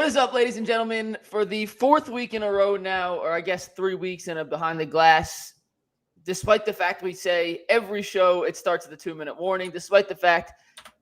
What is up, ladies and gentlemen? For the fourth week in a row now, or I guess 3 weeks in a Behind the Glass, despite the fact we say every show it starts with a 2-minute warning, despite the fact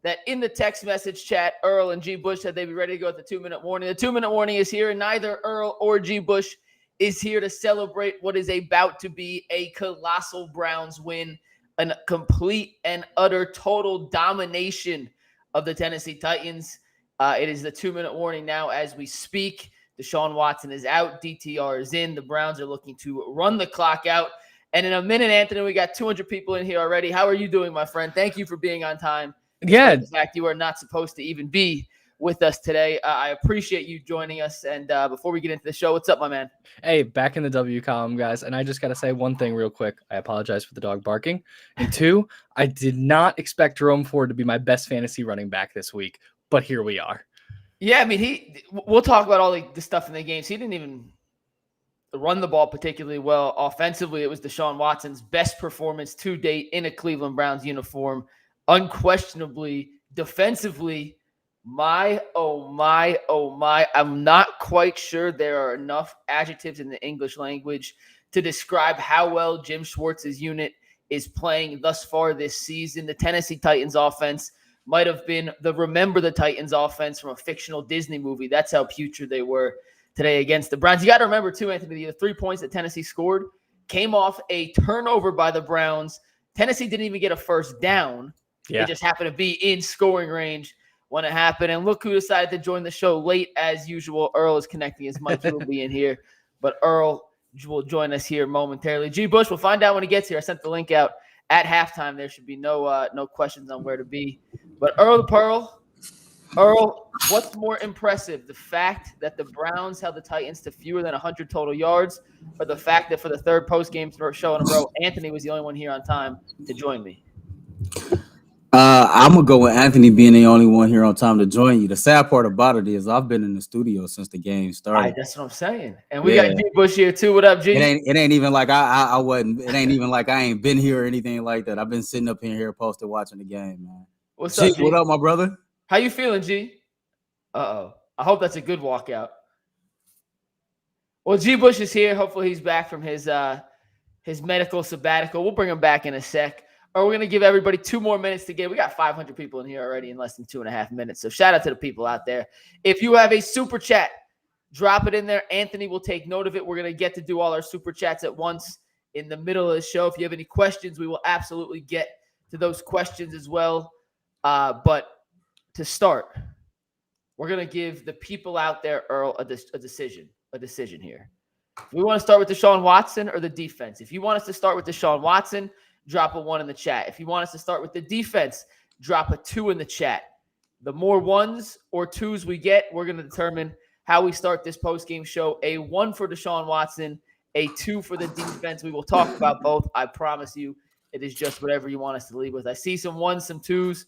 that in the text message chat, Earl and G. Bush said they'd be ready to go at the 2-minute warning. The 2-minute warning is here, and neither Earl or G. Bush is here to celebrate what is about to be a colossal Browns win, a complete and utter total domination of the Tennessee Titans. It is the 2-minute warning now as we speak. Deshaun Watson is out. DTR is in. The Browns are looking to run the clock out. And in a minute, Anthony, we got 200 people in here already. How are you doing, my friend? Thank you for being on time. Yeah. The fact you are not supposed to even be with us today. I appreciate you joining us. And before we get into the show, what's up, my man? Hey, back in the W column, guys. And I just got to say one thing real quick. I apologize for the dog barking. And two, I did not expect Jerome Ford to be my best fantasy running back this week. But here we are. Yeah, I mean, we'll talk about all the stuff in the games. He didn't even run the ball particularly well. Offensively, it was Deshaun Watson's best performance to date in a Cleveland Browns uniform. Unquestionably, defensively, my, oh my, I'm not quite sure there are enough adjectives in the English language to describe how well Jim Schwartz's unit is playing thus far this season. The Tennessee Titans offense might have been the Remember the Titans offense from a fictional Disney movie. That's how putrid they were today against the Browns. You got to remember, too, Anthony, the 3 points that Tennessee scored came off a turnover by the Browns. Tennessee didn't even get a first down. Yeah. It just happened to be in scoring range when it happened. And look who decided to join the show late as usual. Earl is connecting his mic. He will be in here. But Earl will join us here momentarily. G. Bush, we'll find out when he gets here. I sent the link out at halftime. There should be no questions on where to be. But Earl what's more impressive, the fact that the Browns held the Titans to fewer than 100 total yards, or the fact that for the third post-game show in a row, Anthony was the only one here on time to join me? I'm going to go with Anthony being the only one here on time to join you. The sad part about it is I've been in the studio since the game started. That's what I'm saying. And we got G. Bush here too. What up, G? It ain't even like I wasn't. It ain't even like I ain't been here or anything like that. I've been sitting up in here posted watching the game, man. What's up, G? What up, my brother? How you feeling, G? Uh-oh. I hope that's a good walkout. Well, G. Bush is here. Hopefully he's back from his medical sabbatical. We'll bring him back in a sec. Or we're going to give everybody 2 more minutes to get. We got 500 people in here already in less than 2.5 minutes. So shout out to the people out there. If you have a super chat, drop it in there. Anthony will take note of it. We're going to get to do all our super chats at once in the middle of the show. If you have any questions, we will absolutely get to those questions as well. But to start, we're going to give the people out there, Earl, a decision here. We want to start with Deshaun Watson or the defense. If you want us to start with Deshaun Watson, drop a 1 in the chat. If you want us to start with the defense, drop a 2 in the chat. The more 1s or 2s we get, we're going to determine how we start this post-game show. A 1 for Deshaun Watson, a 2 for the defense. We will talk about both. I promise you, it is just whatever you want us to leave with. I see some 1s, some 2s.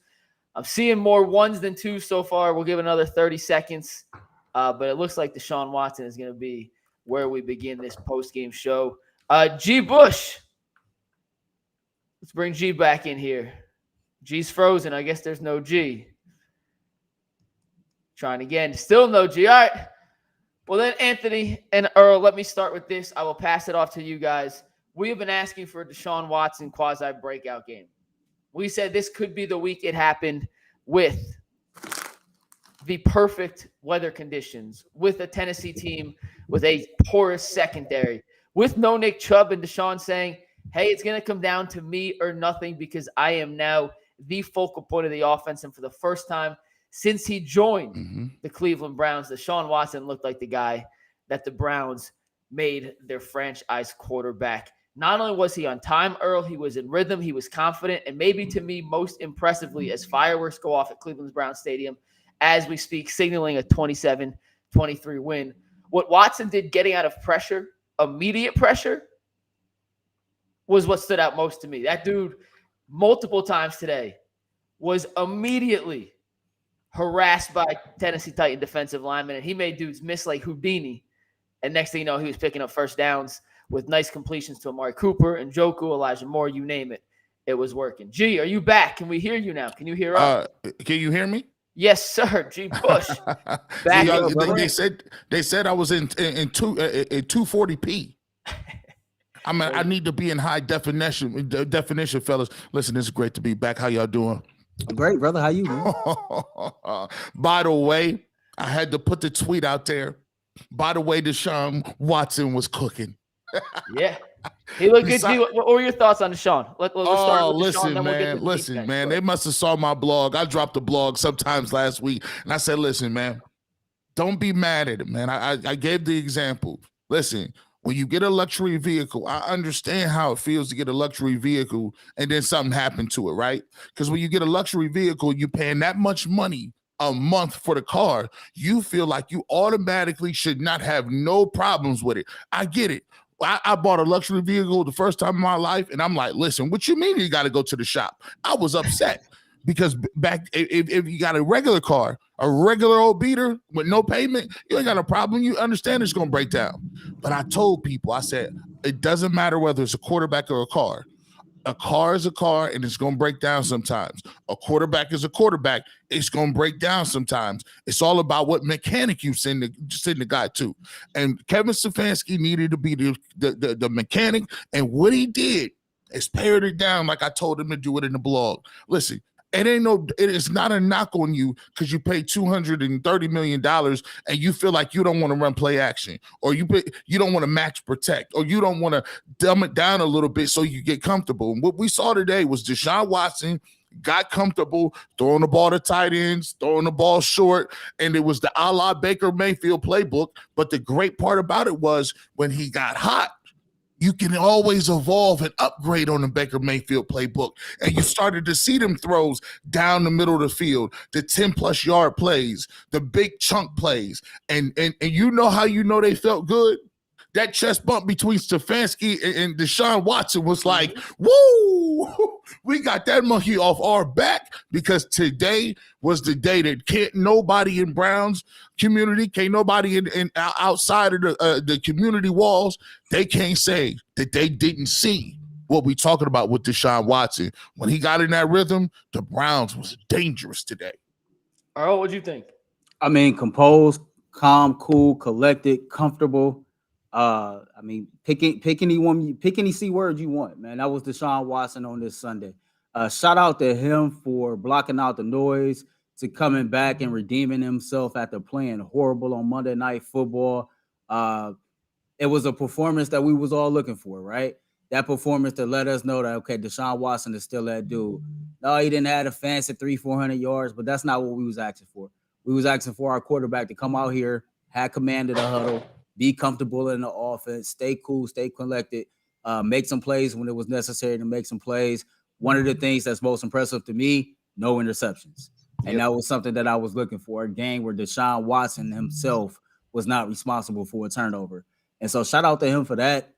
I'm seeing more 1s than 2s so far. We'll give another 30 seconds. But it looks like Deshaun Watson is going to be where we begin this post-game show. G. Bush. Let's bring G back in here. G's frozen. I guess there's no G. Trying again. Still no G. All right. Well, then, Anthony and Earl, let me start with this. I will pass it off to you guys. We have been asking for a Deshaun Watson quasi-breakout game. We said this could be the week it happened with the perfect weather conditions, with a Tennessee team with a porous secondary, with no Nick Chubb and Deshaun saying, hey, it's going to come down to me or nothing because I am now the focal point of the offense. And for the first time since he joined the Cleveland Browns, Deshaun Watson looked like the guy that the Browns made their franchise quarterback. Not only was he on time, Earl, he was in rhythm, he was confident, and maybe to me most impressively as fireworks go off at Cleveland's Browns Stadium as we speak, signaling a 27-23 win. What Watson did getting out of pressure, immediate pressure, was what stood out most to me. That dude, multiple times today, was immediately harassed by Tennessee Titan defensive linemen, and he made dudes miss like Houdini. And next thing you know, he was picking up first downs with nice completions to Amari Cooper and Njoku, Elijah Moore, you name it. It was working. G, are you back? Can we hear you now? Can you hear us? Can you hear me? Yes, sir. G. Bush. Back They said I was in 240p. I mean, I need to be in high definition, fellas. Listen, it's great to be back. How y'all doing? I'm great, brother. How you, man? By the way, I had to put the tweet out there. By the way, Deshaun Watson was cooking. Yeah. He looked good. What were your thoughts on Deshaun? Let's start with Deshaun, then we'll get to the listen, man. They must have saw my blog. I dropped a blog sometimes last week, and I said, listen, man, don't be mad at it, man. I gave the example. Listen, when you get a luxury vehicle, I understand how it feels to get a luxury vehicle and then something happened to it, right? Because when you get a luxury vehicle, you're paying that much money a month for the car. You feel like you automatically should not have no problems with it. I get it. I bought a luxury vehicle the first time in my life, and I'm like, listen, what you mean you got to go to the shop? I was upset because back if you got a regular car, a regular old beater with no payment, you ain't got a problem. You understand it's going to break down. But I told people, I said, it doesn't matter whether it's a quarterback or a car. A car is a car, and it's going to break down sometimes. A quarterback is a quarterback. It's going to break down sometimes. It's all about what mechanic you send the guy to. And Kevin Stefanski needed to be the mechanic, and what he did is pared it down like I told him to do it in the blog. Listen, it is not a knock on you because you pay $230 million and you feel like you don't want to run play action, or you don't want to max protect, or you don't want to dumb it down a little bit so you get comfortable. And what we saw today was Deshaun Watson got comfortable throwing the ball to tight ends, throwing the ball short, and it was the a la Baker Mayfield playbook. But the great part about it was when he got hot, you can always evolve and upgrade on the Baker Mayfield playbook. And you started to see them throws down the middle of the field, the 10-plus yard plays, the big chunk plays. And you know how you know they felt good? That chest bump between Stefanski and Deshaun Watson was like, woo, we got that monkey off our back, because today was the day that can't nobody in Browns community, can't nobody in outside of the community walls, they can't say that they didn't see what we talking about with Deshaun Watson. When he got in that rhythm, the Browns was dangerous today. Earl, what'd you think? I mean, composed, calm, cool, collected, comfortable. I mean, pick any C word you want, man. That was Deshaun Watson on this Sunday. Shout out to him for blocking out the noise, to coming back and redeeming himself after playing horrible on Monday Night Football. It was a performance that we was all looking for, right? That performance to let us know that, okay, Deshaun Watson is still that dude. No, he didn't have a fancy 300-400 yards, but that's not what we was asking for. We was asking for our quarterback to come out here, have command of the huddle, be comfortable in the offense, stay cool, stay collected, make some plays when it was necessary to make some plays. One of the things that's most impressive to me, no interceptions. And that was something that I was looking for, a game where Deshaun Watson himself was not responsible for a turnover. And so shout out to him for that.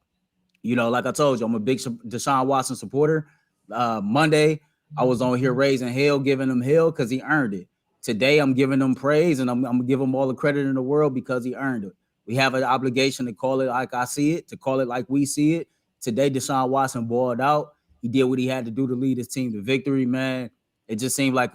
You know, like I told you, I'm a big Deshaun Watson supporter. Monday, I was on here raising hell, giving him hell because he earned it. Today, I'm giving him praise, and I'm going to give him all the credit in the world because he earned it. We have an obligation to call it like I see it, to call it like we see it. Today, Deshaun Watson balled out. He did what he had to do to lead his team to victory, man. It just seemed like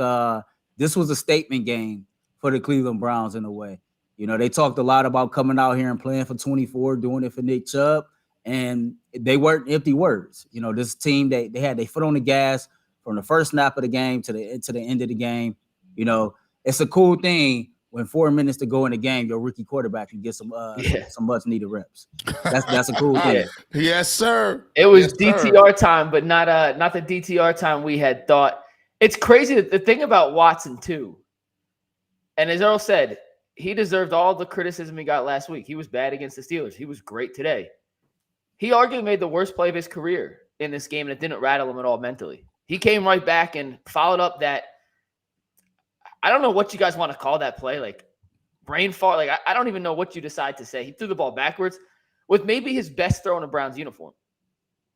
this was a statement game for the Cleveland Browns in a way. You know, they talked a lot about coming out here and playing for 24, doing it for Nick Chubb, and they weren't empty words. You know, this team, they had their foot on the gas from the first snap of the game to the end of the game. You know, it's a cool thing when 4 minutes to go in the game, your rookie quarterback can get some much needed reps. That's a cool thing. Yes, sir. It was DTR time, but not the DTR time we had thought. It's crazy that the thing about Watson too, and as Earl said, he deserved all the criticism he got last week. He was bad against the Steelers. He was great today. He arguably made the worst play of his career in this game, and it didn't rattle him at all mentally. He came right back and followed up that. I don't know what you guys want to call that play, like brain fart. Like I don't even know what you decide to say. He threw the ball backwards with maybe his best throw in a Browns uniform.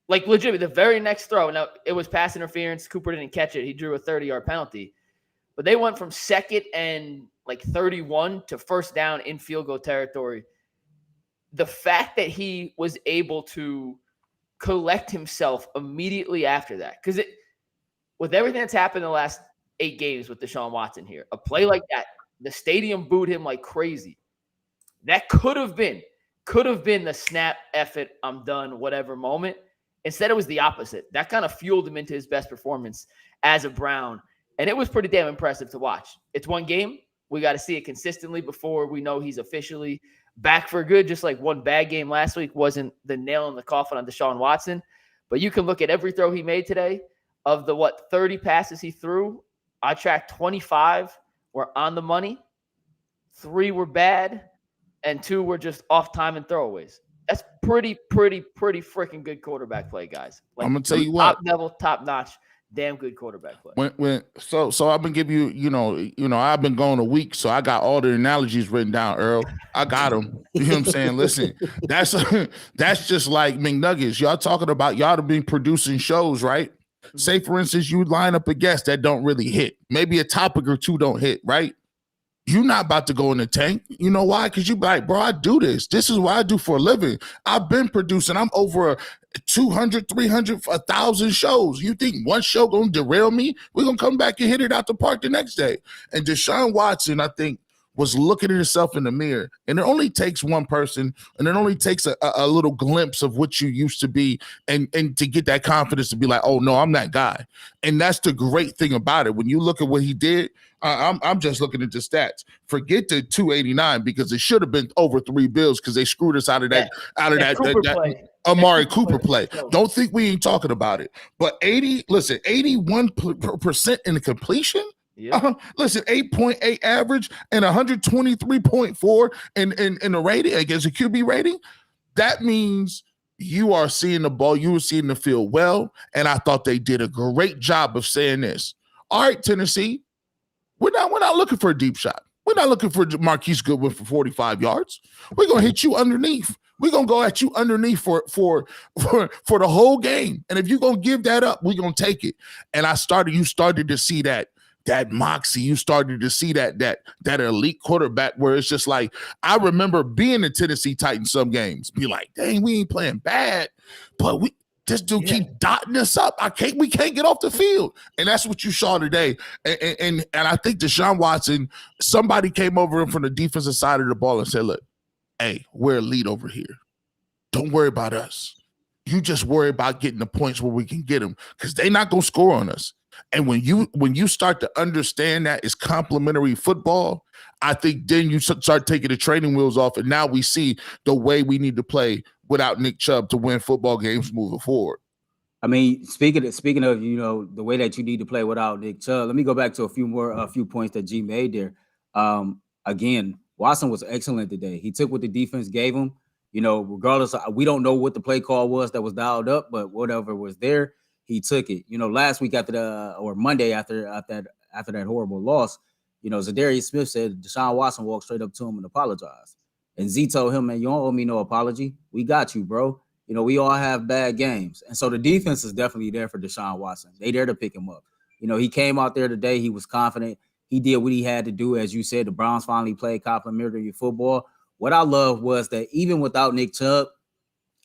Like legitimately, the very next throw. Now it was pass interference. Cooper didn't catch it. He drew a 30-yard penalty. But they went from second and like 31 to first down in field goal territory. The fact that he was able to collect himself immediately after that, because with everything that's happened in the last 8 games with Deshaun Watson here. A play like that, the stadium booed him like crazy. That could have been the snap, F it, I'm done, whatever moment. Instead, it was the opposite. That kind of fueled him into his best performance as a Brown. And it was pretty damn impressive to watch. It's one game. We got to see it consistently before we know he's officially back for good. Just like one bad game last week wasn't the nail in the coffin on Deshaun Watson. But you can look at every throw he made today. Of the, 30 passes he threw, I tracked 25 were on the money, 3 were bad, and 2 were just off time and throwaways. That's pretty freaking good quarterback play, guys. Like, I'm gonna tell you what, top level, top notch, damn good quarterback play. So I've been giving you, you know, I've been going a week, so I got all the analogies written down, Earl. I got them. You know what I'm saying? Listen, that's just like McNuggets. Y'all talking about y'all have been producing shows, right? Say, for instance, you line up a guest that don't really hit. Maybe a topic or 2 don't hit, right? You're not about to go in the tank. You know why? Because you be like, bro, I do this. This is what I do for a living. I've been producing. I'm over 200, 300, 1,000 shows. You think one show going to derail me? We're going to come back and hit it out the park the next day. And Deshaun Watson, I think, was looking at himself in the mirror. And it only takes one person, and it only takes a little glimpse of what you used to be and to get that confidence to be like, oh, no, I'm that guy. And that's the great thing about it. When you look at what he did, I'm just looking at the stats. Forget the 289 because it should have been over 3 bills because they screwed us out of that Amari Cooper play. Don't think we ain't talking about it. But 81% in the completion. Yeah. Listen, 8.8 average and 123.4 in the rating against a QB rating. That means you are seeing the ball, you were seeing the field well, and I thought they did a great job of saying this. All right, Tennessee, we're not looking for a deep shot. We're not looking for Marquise Goodwin for 45 yards. We're gonna hit you underneath. We're gonna go at you underneath for the whole game. And if you're gonna give that up, we're gonna take it. And you started to see that moxie. You started to see that elite quarterback where it's just like, I remember being in Tennessee Titans some games, be like, dang, we ain't playing bad, but this dude keep dotting us up. We can't get off the field. And that's what you saw today. And I think Deshaun Watson, somebody came over him from the defensive side of the ball and said, look, hey, we're elite over here. Don't worry about us. You just worry about getting the points where we can get them because they're not going to score on us. And when you start to understand that it's complementary football, I think then you start taking the training wheels off, and now we see the way we need to play without Nick Chubb to win football games moving forward. I mean, speaking of the way that you need to play without Nick Chubb, let me go back to a few points that G made there. Again, Watson was excellent today. He took what the defense gave him. Regardless, we don't know what the play call was that was dialed up, but whatever was there, he took it. Last week Monday after that horrible loss, Zadarius Smith said Deshaun Watson walked straight up to him and apologized. And Z told him, man, you don't owe me no apology. We got you, bro. We all have bad games. And so the defense is definitely there for Deshaun Watson. They there to pick him up. He came out there today. He was confident. He did what he had to do. As you said, the Browns finally played complimentary football. What I love was that even without Nick Chubb,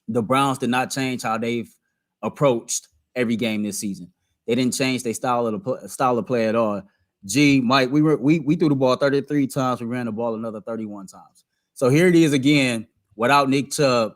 the Browns did not change how they've approached every game this season. They didn't change their style of play at all. Mike, we threw the ball 33 times. We ran the ball another 31 times. So here it is again, without Nick Chubb,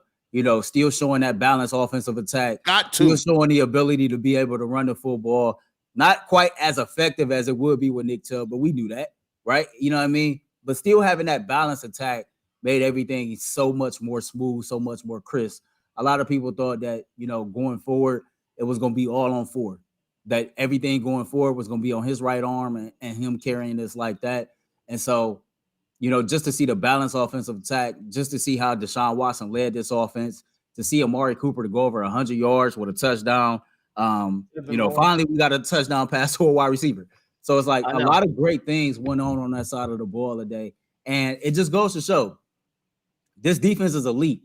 still showing that balanced offensive attack. Still showing the ability to be able to run the football. Not quite as effective as it would be with Nick Chubb, but we knew that, right? You know what I mean? But still having that balanced attack made everything so much more smooth, so much more crisp. A lot of people thought that, going forward, it was going to be all on Ford, that everything going forward was going to be on his right arm and him carrying this like that. And so, just to see the balanced offensive attack, just to see how Deshaun Watson led this offense, to see Amari Cooper to go over 100 yards with a touchdown. Finally we got a touchdown pass to a wide receiver. So it's like a lot of great things went on that side of the ball today. And it just goes to show this defense is elite.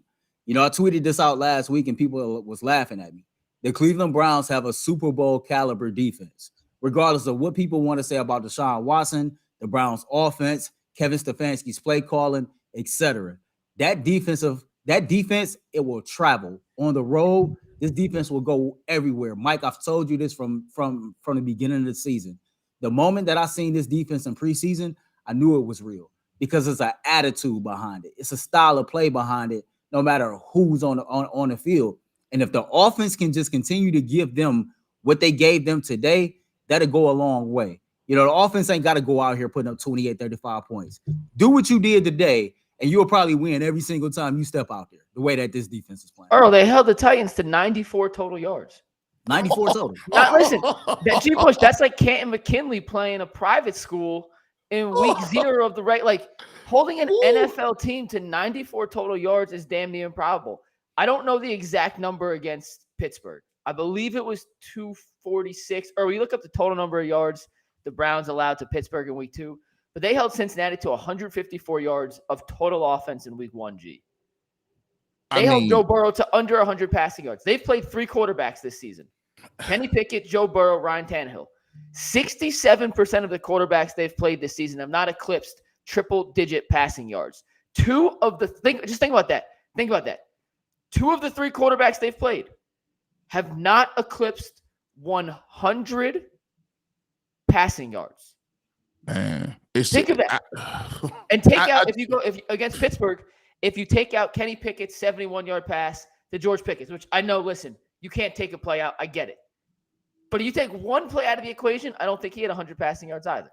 I tweeted this out last week and people was laughing at me. The Cleveland Browns have a Super Bowl caliber defense, regardless of what people want to say about Deshaun Watson, the Browns offense, Kevin Stefanski's play calling, etc. That defense, it will travel on the road. This defense will go everywhere. Mike, I've told you this from the beginning of the season. The moment that I seen this defense in preseason, I knew it was real because it's an attitude behind it. It's a style of play behind it, no matter who's on the field. And if the offense can just continue to give them what they gave them today, that'll go a long way. You know, the offense ain't got to go out here putting up 28, 35 points. Do what you did today, and you'll probably win every single time you step out there, the way that this defense is playing. Earl, they held the Titans to 94 total yards. 94 total. Now, listen, that G-Bush, that's like Canton McKinley playing a private school in week 0 of the right. Like, holding an NFL team to 94 total yards is damn near improbable. I don't know the exact number against Pittsburgh. I believe it was 246. Or we look up the total number of yards the Browns allowed to Pittsburgh in week 2. But they held Cincinnati to 154 yards of total offense in week 1G. They held Joe Burrow to under 100 passing yards. They've played 3 quarterbacks this season. Kenny Pickett, Joe Burrow, Ryan Tannehill. 67% of the quarterbacks they've played this season have not eclipsed triple-digit passing yards. Just think about that. Think about that. 2 of the 3 quarterbacks they've played have not eclipsed 100 passing yards. Man, think of that. And take out if against Pittsburgh, if you take out Kenny Pickett's 71-yard pass to George Pickens, which I know, listen, you can't take a play out. I get it. But if you take one play out of the equation, I don't think he had 100 passing yards either.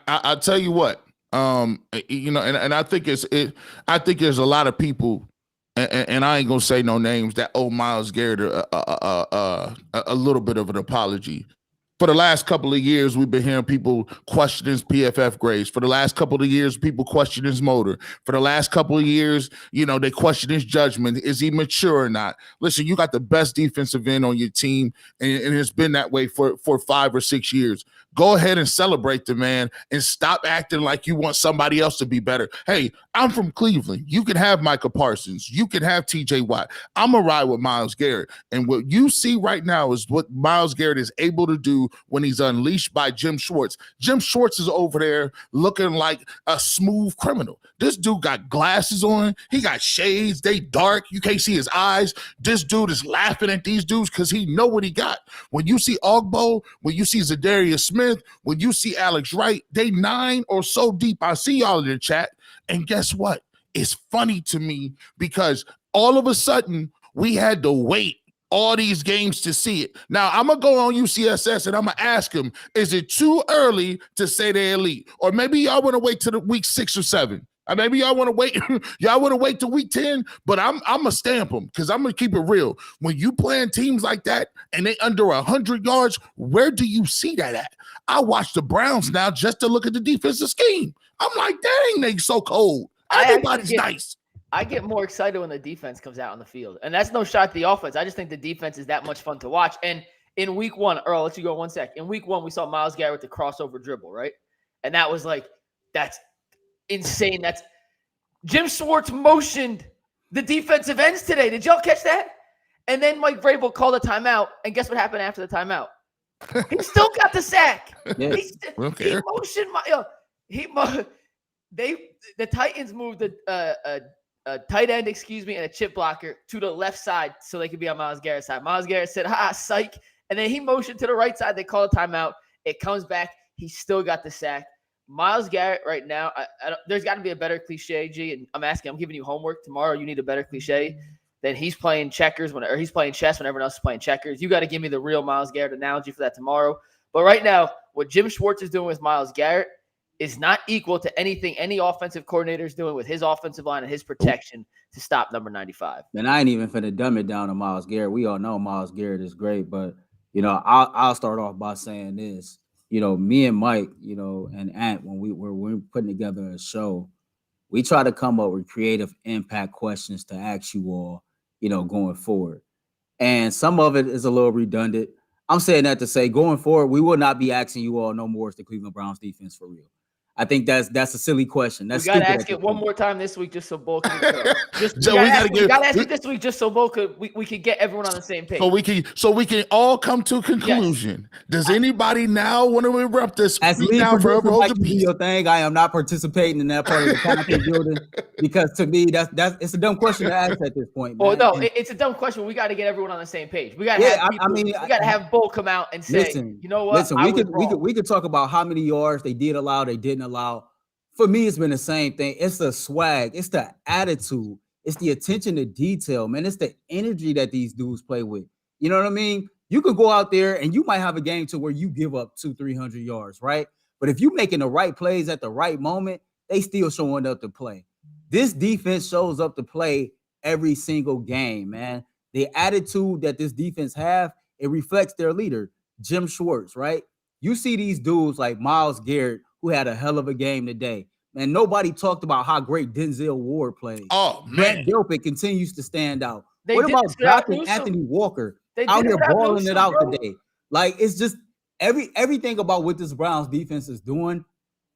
I'll tell you what, you know, and I think I think there's a lot of people, and I ain't gonna say no names, that owe Myles Garrett a little bit of an apology. For the last couple of years, we've been hearing people question his PFF grades. For the last couple of years, people question his motor. For the last couple of years, you know, they question his judgment. Is he mature or not? Listen, you got the best defensive end on your team, and it's been that way for 5 or 6 years. Go ahead and celebrate the man and stop acting like you want somebody else to be better. Hey, I'm from Cleveland. You can have Micah Parsons. You can have TJ Watt. I'm going to ride with Myles Garrett. And what you see right now is what Myles Garrett is able to do when he's unleashed by Jim Schwartz. Jim Schwartz is over there looking like a smooth criminal. This dude got glasses on. He got shades. They dark. You can't see his eyes. This dude is laughing at these dudes because he know what he got. When you see Ogbo, when you see Zadarius Smith, when you see Alex Wright, they 9 or so deep. I see y'all in the chat. And guess what? It's funny to me because all of a sudden we had to wait all these games to see it. Now, I'm going to go on UCSS and I'm going to ask them, is it too early to say they're elite? Or maybe y'all want to wait to the week 6 or 7. Or maybe y'all want to wait. Y'all want to wait to week 10, but I'm going to stamp them because I'm going to keep it real. When you playing teams like that and they under 100 yards, where do you see that at? I watch the Browns now just to look at the defensive scheme. I'm like, dang, they so cold. Everybody's nice. I get more excited when the defense comes out on the field. And that's no shot at the offense. I just think the defense is that much fun to watch. And in week 1, Earl, I'll let you go 1 sec. In week 1, we saw Myles Garrett with the crossover dribble, right? And that was like, that's insane. That's Jim Schwartz motioned the defensive ends today. Did y'all catch that? And then Mike Vrabel called a timeout. And guess what happened after the timeout? He still got the sack. Yeah. He motioned the Titans moved a tight end, and a chip blocker to the left side so they could be on Myles Garrett's side. Myles Garrett said, psych. And then he motioned to the right side. They call a timeout. It comes back. He still got the sack. Myles Garrett right now, there's got to be a better cliche, G. And I'm giving you homework tomorrow. You need a better cliche. Then he's playing checkers or he's playing chess when everyone else is playing checkers. You got to give me the real Myles Garrett analogy for that tomorrow. But right now, what Jim Schwartz is doing with Myles Garrett is not equal to anything any offensive coordinator is doing with his offensive line and his protection to stop number 95. And I ain't even finna dumb it down to Myles Garrett. We all know Myles Garrett is great, but you know, I'll start off by saying this. You know, me and Mike, you know, and Ant, when we're putting together a show, we try to come up with creative impact questions to ask you all, you know, going forward. And some of it is a little redundant. I'm saying that to say going forward, we will not be asking you all no more is the Cleveland Browns defense for real. I think that's a silly question. That's we got to stupid ask at it this one point. more time this week just so Bo can we Joe, we got to ask it this week just so Bo we could get everyone on the same page. So we can all come to a conclusion. Yes. Does anybody now want to erupt this? As Speak lead now, producer, forever hold Mike, your you do peace. your thing. I am not participating in that part of the content building because to me, that's it's a dumb question to ask at this point. Well, man. no, And it's a dumb question. We got to get everyone on the same page. We got to Yeah, have I mean, we got to have Bo come out and say, listen, you know what? listen, I we was could wrong. we could talk about how many yards they did allow, they didn't allow. For me, it's been the same thing. It's the swag, it's the attitude, it's the attention to detail, man. It's the energy that these dudes play with. You know what I mean? You could go out there and you might have a game to where you give up 200-300 yards, right? But if you're making the right plays at the right moment, they still showing up to play. This defense shows up to play every single game, man. The attitude that this defense have, it reflects their leader, Jim Schwartz, right? You see these dudes like Myles Garrett, who had a hell of a game today. Man, nobody talked about how great Denzel Ward played. Oh man, Grant Delpit continues to stand out. They What did about this without Josh and Newsome. Anthony Walker They out did it here without balling Newsome, it out bro. today? Like, it's just everything about what this Browns defense is doing,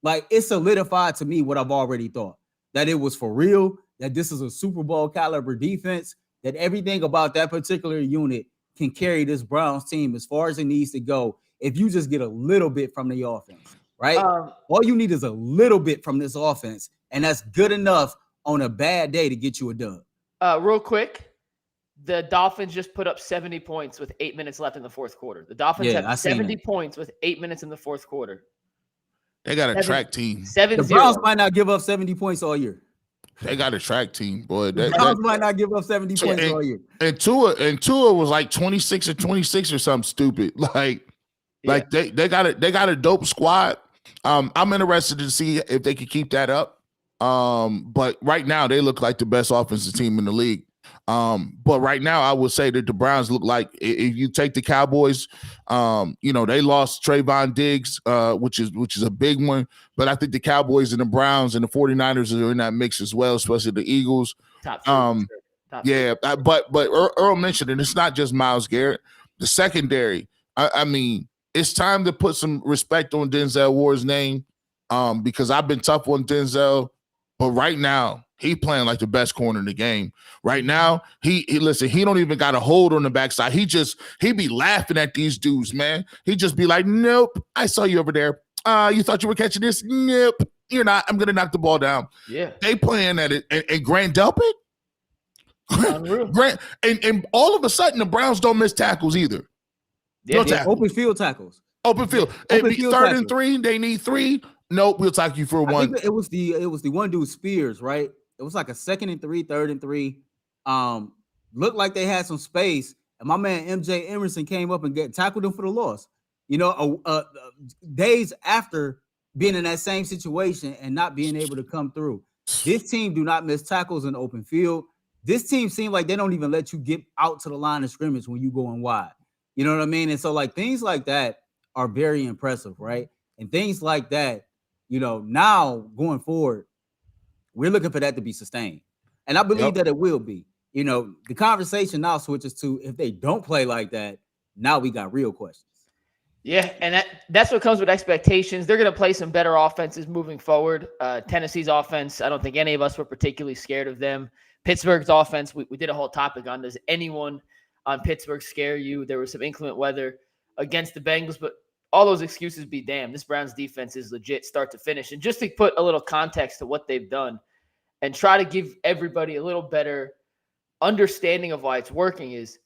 like, it solidified to me what I've already thought, that it was for real, that this is a Super Bowl caliber defense, that everything about that particular unit can carry this Browns team as far as it needs to go if you just get a little bit from the offense, right? All you need is a little bit from this offense, and that's good enough on a bad day to get you a dub. Real quick, the Dolphins just put up 70 points with 8 minutes left in the fourth quarter. The Dolphins have 70 points with 8 minutes in the fourth quarter. They got a track team. 7-0. The Browns might not give up 70 points all year. They got a track team, boy. The Browns might not give up 70 points all year. And Tua was like 26 or 26 or something stupid. Like they got a dope squad. I'm interested to see if they can keep that up. But right now they look like the best offensive team in the league. But right now I would say that the Browns look like, if you take the Cowboys, they lost Trayvon Diggs, which is a big one. But I think the Cowboys and the Browns and the 49ers are in that mix as well, especially the Eagles. Top three. But Earl mentioned it. It's not just Myles Garrett. The secondary. I mean, it's time to put some respect on Denzel Ward's name, because I've been tough on Denzel, but right now he playing like the best corner in the game. Right now, he don't even got a hold on the backside. He be laughing at these dudes, man. He just be like, nope, I saw you over there. You thought you were catching this? Nope, you're not. I'm gonna knock the ball down. Yeah, they playing at it, and Grant Delpit. Grant, and all of a sudden the Browns don't miss tackles either. Yeah, open field tackles. Open field. Third and 3. They need 3. Nope, we'll tackle you for I 1. think it was the one dude, Spears, right? It was like a 2nd and 3, 3rd and 3. Looked like they had some space, and my man MJ Emerson came up and tackled him for the loss. Days after being in that same situation and not being able to come through. This team do not miss tackles in the open field. This team seems like they don't even let you get out to the line of scrimmage when you going wide. You know what I mean? And so, like, things like that are very impressive, right? And things like that, now going forward, we're looking for that to be sustained. And I believe that it will be. The conversation now switches to, if they don't play like that, now we got real questions. Yeah, and that's what comes with expectations. They're going to play some better offenses moving forward. Tennessee's offense, I don't think any of us were particularly scared of them. Pittsburgh's offense, we did a whole topic on, does anyone on Pittsburgh scare you? There was some inclement weather against the Bengals, but all those excuses be damned. This Browns defense is legit start to finish. And just to put a little context to what they've done and try to give everybody a little better understanding of why it's working, is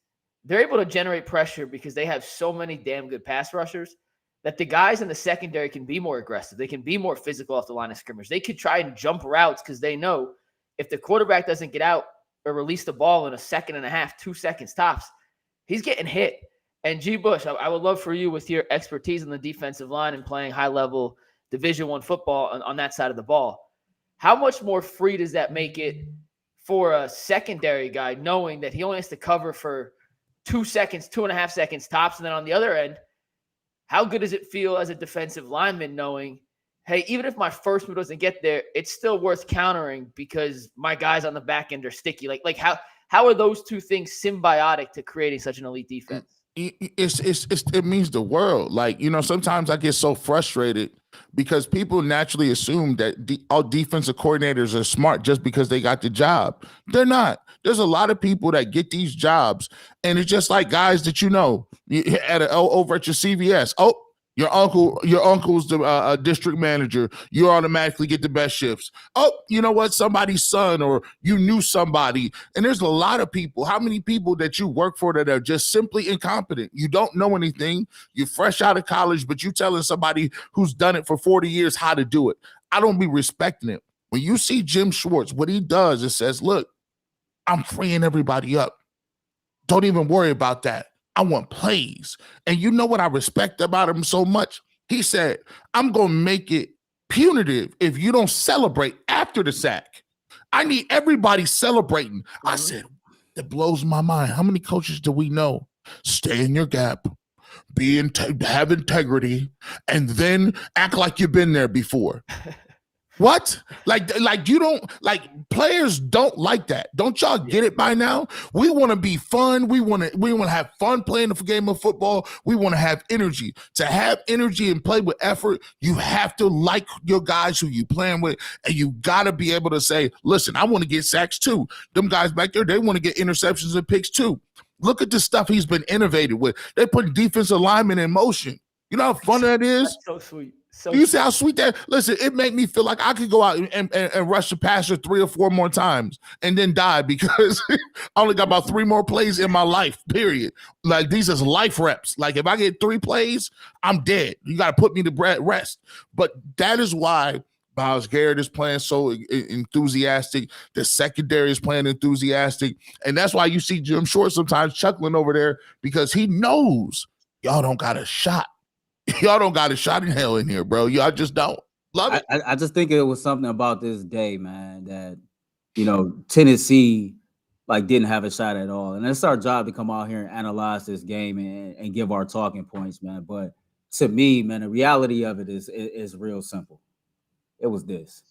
they're able to generate pressure because they have so many damn good pass rushers that the guys in the secondary can be more aggressive. They can be more physical off the line of scrimmage. They could try and jump routes because they know if the quarterback doesn't get out or release the ball in a 1.5 seconds, 2 seconds tops, he's getting hit. And G. Bush, I would love for you, with your expertise on the defensive line and playing high-level Division I football on that side of the ball, how much more free does that make it for a secondary guy, knowing that he only has to cover for 2 seconds, 2.5 seconds tops, and then on the other end, how good does it feel as a defensive lineman knowing, hey, even if my first move doesn't get there, it's still worth countering because my guys on the back end are sticky. Like how are those two things symbiotic to creating such an elite defense? It means the world. Like, sometimes I get so frustrated because people naturally assume that all defensive coordinators are smart just because they got the job. They're not. There's a lot of people that get these jobs, and it's just like guys that over at your CVS. Oh, your uncle's the district manager. You automatically get the best shifts. Oh, you know what? Somebody's son, or you knew somebody. And there's a lot of people. How many people that you work for that are just simply incompetent? You don't know anything. You're fresh out of college, but you telling somebody who's done it for 40 years how to do it. I don't be respecting it. When you see Jim Schwartz, what he does is says, look, I'm freeing everybody up. Don't even worry about that. I want plays. And you know what I respect about him so much? He said, I'm going to make it punitive if you don't celebrate after the sack. I need everybody celebrating. I said, that blows my mind. How many coaches do we know? Stay in your gap, have integrity, and then act like you've been there before. What? Like you don't like players don't like that. Don't y'all get it by now? We want to be fun. We want to have fun playing the game of football. We want to have energy. To have energy and play with effort, you have to like your guys who you playing with, and you gotta be able to say, listen, I want to get sacks too. Them guys back there, they want to get interceptions and picks too. Look at the stuff he's been innovative with. They put defensive linemen in motion. You know how fun that is? That's so sweet. You see how sweet that? Listen, it made me feel like I could go out and rush the passer 3 or 4 more times and then die because I only got about 3 more plays in my life, period. Like, these is life reps. Like, if I get 3 plays, I'm dead. You got to put me to rest. But that is why Myles Garrett is playing so enthusiastic. The secondary is playing enthusiastic. And that's why you see Jim Short sometimes chuckling over there, because he knows y'all don't got a shot. Y'all don't got a shot in hell in here, bro. Y'all just don't. Love it. I just think it was something about this day, man, that, you know, Tennessee didn't have a shot at all. And it's our job to come out here and analyze this game and give our talking points, man. But to me, man, the reality of it is real simple. It was this.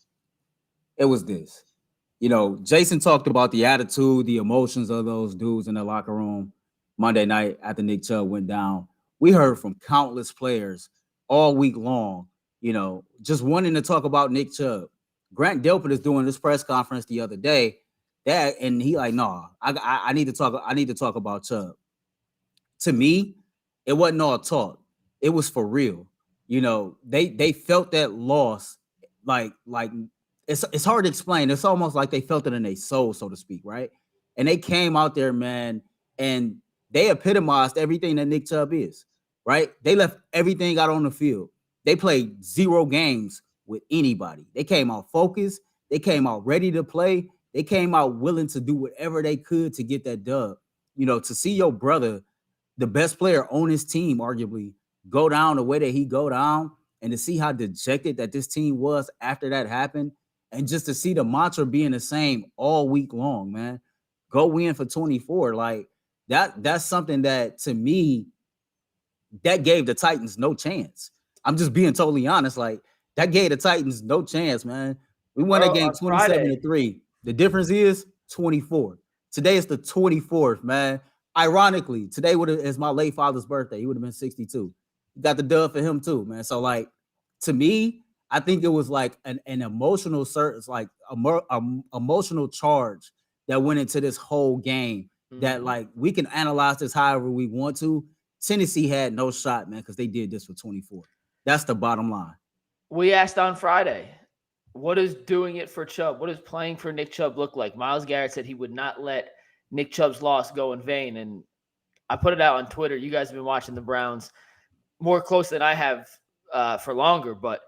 You know, Jason talked about the attitude, the emotions of those dudes in the locker room Monday night after Nick Chubb went down. We heard from countless players all week long, you know, just wanting to talk about Nick Chubb. Grant Delpit is doing this press conference the other day, and he like, nah, I need to talk about Chubb. To me, it wasn't all talk. It was for real. You know, they felt that loss, like it's hard to explain. It's almost like they felt it in their soul, so to speak, right? And they came out there, man, and they epitomized everything that Nick Chubb is, right? They left everything out on the field. They played 0 games with anybody. They came out focused. They came out ready to play. They came out willing to do whatever they could to get that dub. You know, to see your brother, the best player on his team, arguably, go down the way that he go down, and to see how dejected that this team was after that happened, and just to see the mantra being the same all week long, man. Go win for 24. Like, that's something that, to me, that gave the Titans no chance. I'm just being totally honest. Like, that gave the Titans no chance, man. We won that game 27-3. The difference is 24. Today is the 24th, man. Ironically, today is my late father's birthday. He would have been 62. Got the dub for him too, man. So, like, to me, I think it was like an emotional emotional charge that went into this whole game. That, like, we can analyze this however we want to. Tennessee had no shot, man, because they did this for 24. That's the bottom line. We asked on Friday, what does doing it for Chubb, what does playing for Nick Chubb look like? Myles Garrett said he would not let Nick Chubb's loss go in vain. And I put it out on Twitter. You guys have been watching the Browns more close than I have for longer, but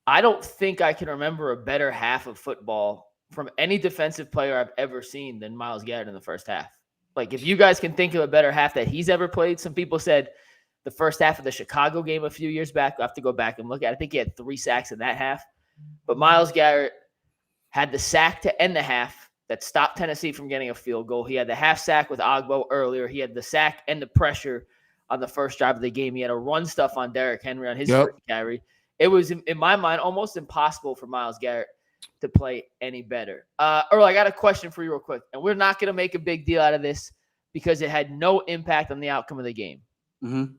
I don't think I can remember a better half of football from any defensive player I've ever seen than Myles Garrett in the first half. Like, if you guys can think of a better half that he's ever played, some people said the first half of the Chicago game a few years back. I have to go back and look at it. I think he had 3 sacks in that half. But Myles Garrett had the sack to end the half that stopped Tennessee from getting a field goal. He had the half sack with Ogbo earlier. He had the sack and the pressure on the first drive of the game. He had a run stuff on Derrick Henry on his first carry. It was, in my mind, almost impossible for Myles Garrett to play any better. Earl, I got a question for you real quick, and we're not going to make a big deal out of this because it had no impact on the outcome of the game. Mm-hmm.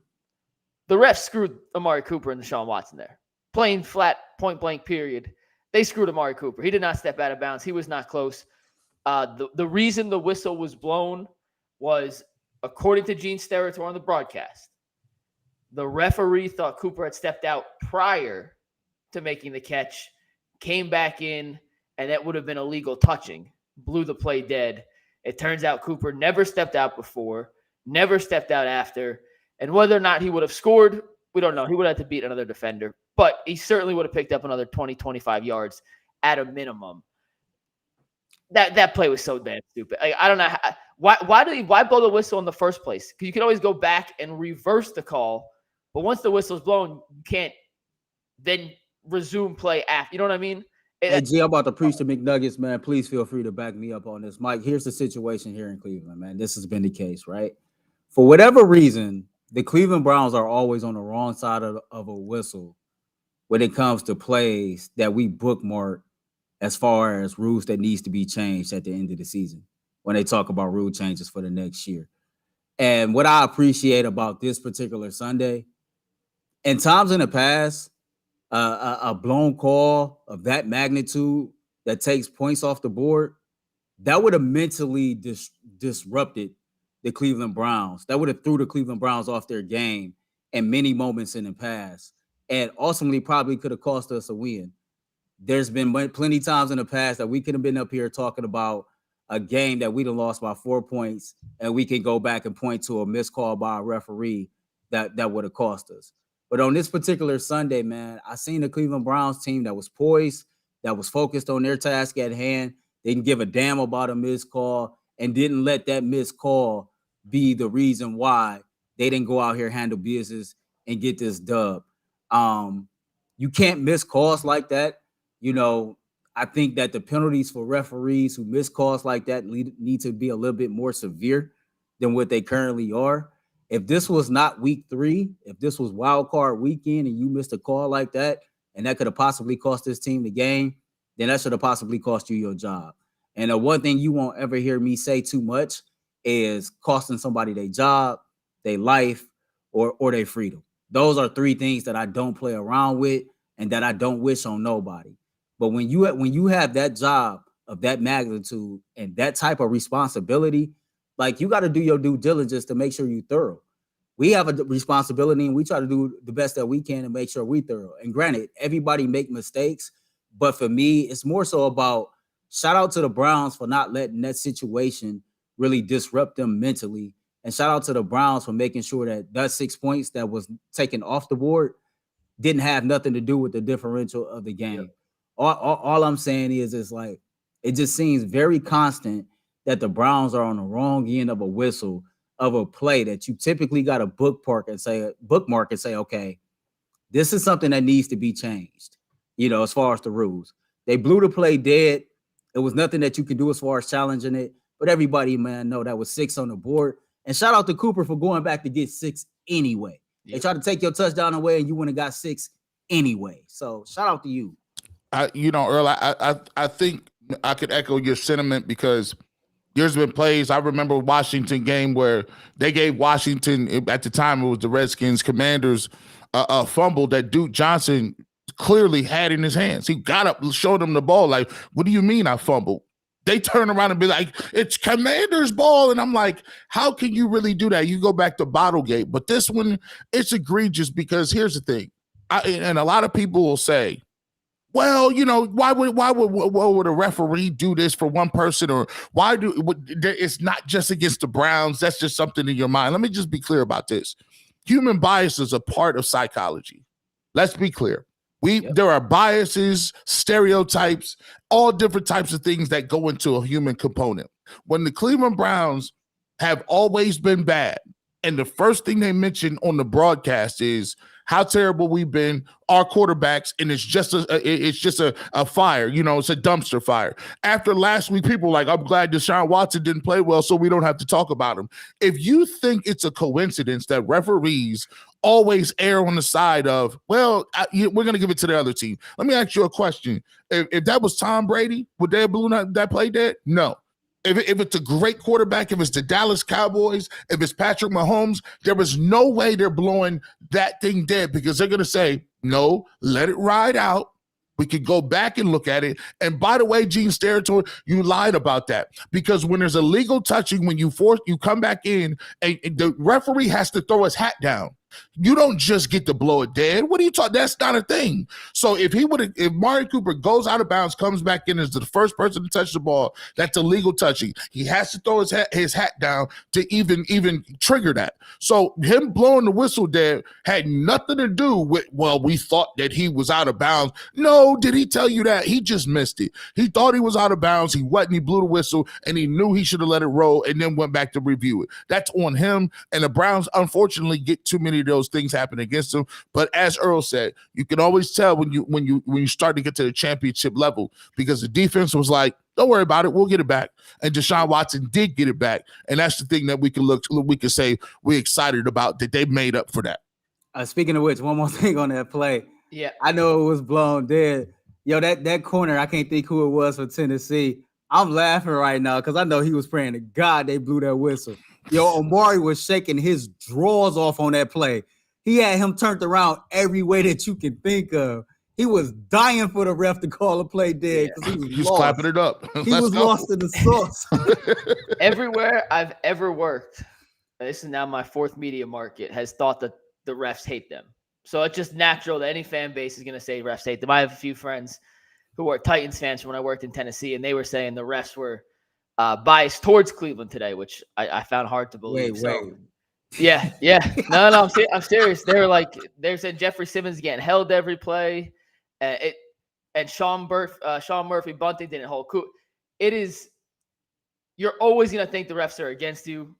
The refs screwed Amari Cooper and Deshaun Watson there. plain flat point blank period. They screwed Amari Cooper. He did not step out of bounds. He was not close. The reason the whistle was blown was, according to Gene Steratore on the broadcast, the referee thought Cooper had stepped out prior to making the catch, came back in, and that would have been illegal touching, blew the play dead. It turns out Cooper never stepped out before, never stepped out after, and whether or not he would have scored, we don't know. He would have to beat another defender, but he certainly would have picked up another 20, 25 yards at a minimum. That play was so damn stupid. I don't know why blow the whistle in the first place? Because you can always go back and reverse the call, but once the whistle's blown, you can't then resume play after. You know what I mean? Hey, G, I'm about to preach to McNuggets, man. Please feel free to back me up on this. Mike, here's the situation here in Cleveland, man. This has been the case, right? For whatever reason, the Cleveland Browns are always on the wrong side of a whistle when it comes to plays that we bookmark as far as rules that needs to be changed at the end of the season when they talk about rule changes for the next year. And what I appreciate about this particular Sunday, in times in the past, a blown call of that magnitude that takes points off the board, that would have mentally disrupted the Cleveland Browns. That would have threw the Cleveland Browns off their game in many moments in the past, and ultimately probably could have cost us a win. There's been plenty of times in the past that we could have been up here talking about a game that we'd have lost by 4 points, and we can go back and point to a missed call by a referee that would have cost us. But on this particular Sunday, man, I seen the Cleveland Browns team that was poised, that was focused on their task at hand. They didn't give a damn about a missed call and didn't let that missed call be the reason why they didn't go out here, handle business, and get this dub. You can't miss calls like that. You know, I think that the penalties for referees who miss calls like that need to be a little bit more severe than what they currently are. If this was not week 3, if this was wild card weekend and you missed a call like that, and that could have possibly cost this team the game, then that should have possibly cost you your job. And the one thing you won't ever hear me say too much is costing somebody their job, their life, or their freedom. Those are 3 things that I don't play around with and that I don't wish on nobody. But when you have that job of that magnitude and that type of responsibility, like, you got to do your due diligence to make sure you're thorough. We have a responsibility, and we try to do the best that we can to make sure we're thorough. And granted, everybody make mistakes, but for me, it's more so about shout out to the Browns for not letting that situation really disrupt them mentally. And shout out to the Browns for making sure that 6 points that was taken off the board didn't have nothing to do with the differential of the game. Yep. All I'm saying is like, it just seems very constant that the Browns are on the wrong end of a whistle of a play that you typically got to bookmark and say, okay, this is something that needs to be changed, you know, as far as the rules. They blew the play dead. It was nothing that you could do as far as challenging it. But everybody, man, know that was 6 on the board. And shout out to Cooper for going back to get 6 anyway. Yep. They tried to take your touchdown away and you wouldn't have got 6 anyway. So shout out to you. Earl, I think I could echo your sentiment because there's been plays. I remember Washington game where they gave Washington, at the time it was the Redskins, Commanders, a fumble that Duke Johnson clearly had in his hands. He got up, showed them the ball. Like, what do you mean I fumbled? They turn around and be like, it's Commanders' ball. And I'm like, how can you really do that? You go back to Bottlegate. But this one, it's egregious because here's the thing. And a lot of people will say, well, you know, why would a referee do this for one person? Or it's not just against the Browns. That's just something in your mind. Let me just be clear about this. Human bias is a part of psychology. Let's be clear. There are biases, stereotypes, all different types of things that go into a human component. When the Cleveland Browns have always been bad, and the first thing they mention on the broadcast is how terrible we've been, our quarterbacks, and it's just a fire, you know, it's a dumpster fire. After last week, people were like, I'm glad Deshaun Watson didn't play well, so we don't have to talk about him. If you think it's a coincidence that referees always err on the side of, well, we're going to give it to the other team. Let me ask you a question. If that was Tom Brady, would they have blown that play dead? No. If it's a great quarterback, if it's the Dallas Cowboys, if it's Patrick Mahomes, there is no way they're blowing that thing dead because they're going to say, No, let it ride out. We could go back and look at it. And by the way, Gene's territory, you lied about that. Because when there's illegal touching, when you come back in, and the referee has to throw his hat down. You don't just get to blow it dead. What are you talking? That's not a thing. So if Amari Cooper goes out of bounds, comes back in as the first person to touch the ball, that's illegal touching. He has to throw his hat down to even trigger that. So him blowing the whistle dead had nothing to do with, well, we thought that he was out of bounds. No, did he tell you that? He just missed it. He thought he was out of bounds. He wasn't. He blew the whistle, and he knew he should have let it roll and then went back to review it. That's on him. And the Browns, unfortunately, get too many of those things happen against them. But as Earl said, you can always tell when you start to get to the championship level, because the defense was like, don't worry about it, we'll get it back. And Deshaun Watson did get it back. And that's the thing that we can say we're excited about, that they made up for that. Speaking of which, one more thing on that play. Yeah. I know it was blown dead. Yo, that corner, I can't think who it was for Tennessee. I'm laughing right now because I know he was praying to God they blew that whistle. Yo, Amari was shaking his drawers off on that play. He had him turned around every way that you can think of. He was dying for the ref to call a play dead because he was lost. Clapping it up. He was lost in the sauce. Everywhere I've ever worked, this is now my fourth media market, has thought that the refs hate them. So it's just natural that any fan base is going to say refs hate them. I have a few friends who are Titans fans from when I worked in Tennessee, and they were saying the refs were biased towards Cleveland today, which I found hard to believe. Wait. Yeah. No, I'm serious. They were saying Jeffrey Simmons getting held every play, and Sean Murphy bunting didn't hold. You're always gonna think the refs are against you.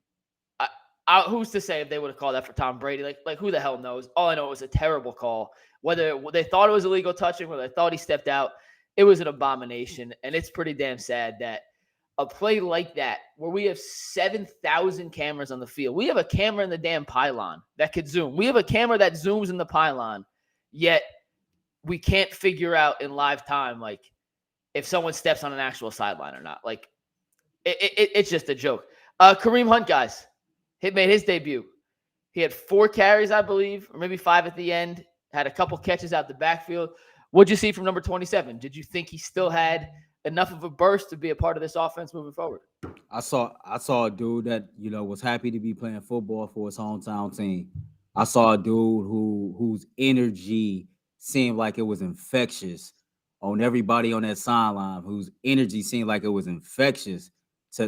Who's to say if they would have called that for Tom Brady? Like who the hell knows? All I know, it was a terrible call. Whether they thought it was illegal touching, whether they thought he stepped out, it was an abomination, and it's pretty damn sad that a play like that, where we have 7,000 cameras on the field. We have a camera in the damn pylon that could zoom. We have a camera that zooms in the pylon, yet we can't figure out in live time, like, if someone steps on an actual sideline or not. Like, it's just a joke. Kareem Hunt, guys, made his debut. He had 4 carries, I believe, or maybe 5 at the end. Had a couple catches out the backfield. What'd you see from number 27? Did you think he still had enough of a burst to be a part of this offense moving forward? I saw a dude that, was happy to be playing football for his hometown team. I saw a dude whose energy seemed like it was infectious on everybody on that sideline, whose energy seemed like it was infectious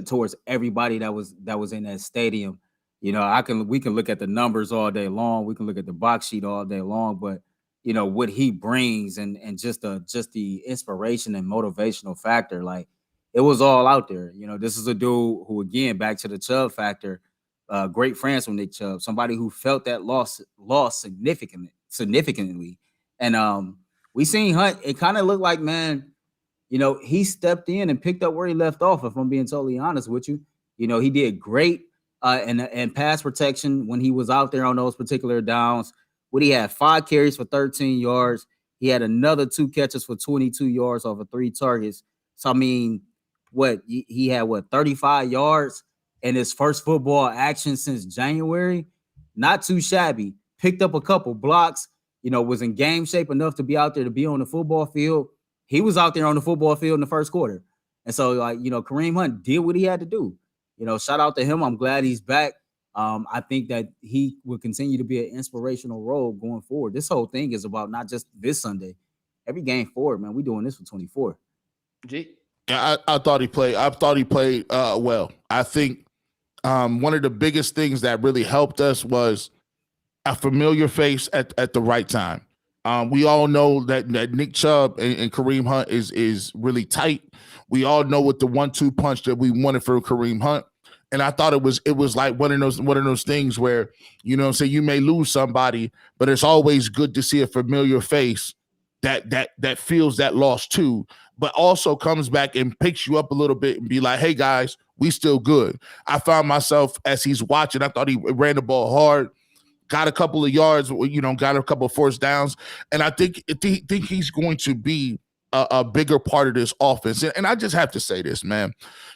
towards everybody that was in that stadium. We can look at the numbers all day long. We can look at the box sheet all day long, but what he brings and just the inspiration and motivational factor, like, it was all out there. This is a dude who, again, back to the Chubb factor, great friends from Nick Chubb, somebody who felt that loss significantly. And we seen Hunt. It kind of looked like, man, he stepped in and picked up where he left off, if I'm being totally honest with you. He did great in pass protection when he was out there on those particular downs. He had 5 carries for 13 yards. He had another 2 catches for 22 yards over 3 targets. So, I mean, he had 35 yards in his first football action since January. Not too shabby. Picked up a couple blocks, was in game shape enough to be out there to be on the football field. He was out there on the football field in the first quarter. And so, Kareem Hunt did what he had to do. Shout out to him. I'm glad he's back. I think that he will continue to be an inspirational role going forward. This whole thing is about not just this Sunday, every game forward, man. We're doing this for 24. G. Yeah, I thought he played. Well. I think one of the biggest things that really helped us was a familiar face at the right time. We all know that Nick Chubb and Kareem Hunt is really tight. We all know what the 1-2 punch that we wanted for Kareem Hunt. And I thought it was like one of those things where, you may lose somebody, but it's always good to see a familiar face that feels that loss too, but also comes back and picks you up a little bit and be like, hey guys, we still good. I found myself as he's watching, I thought he ran the ball hard, got a couple of yards, got a couple of first downs. And I think he's going to be a bigger part of this offense. And I just have to say this, man.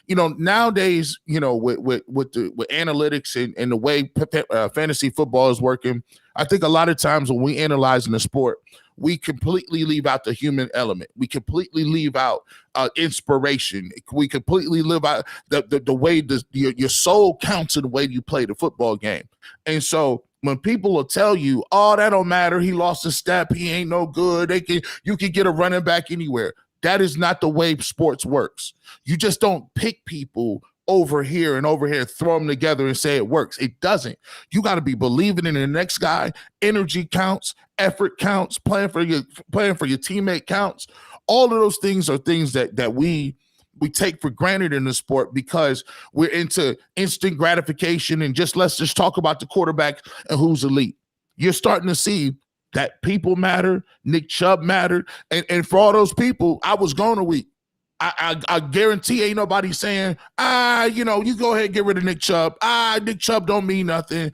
Nowadays, with analytics and the way fantasy football is working, I think a lot of times when we analyze in the sport, we completely leave out the human element. We completely leave out inspiration. We completely live out the way your soul counts in the way you play the football game. And so when people will tell you, oh, that don't matter, he lost a step, he ain't no good, you can get a running back anywhere. That is not the way sports works. You just don't pick people over here and over here, throw them together and say it works. It doesn't. You got to be believing in the next guy. Energy counts, effort counts, playing for your teammate counts. All of those things are things that we take for granted in the sport because we're into instant gratification and let's just talk about the quarterback and who's elite. You're starting to see that people matter. Nick Chubb mattered. And for all those people, I was gone a week. I guarantee ain't nobody saying, you go ahead and get rid of Nick Chubb. Nick Chubb don't mean nothing.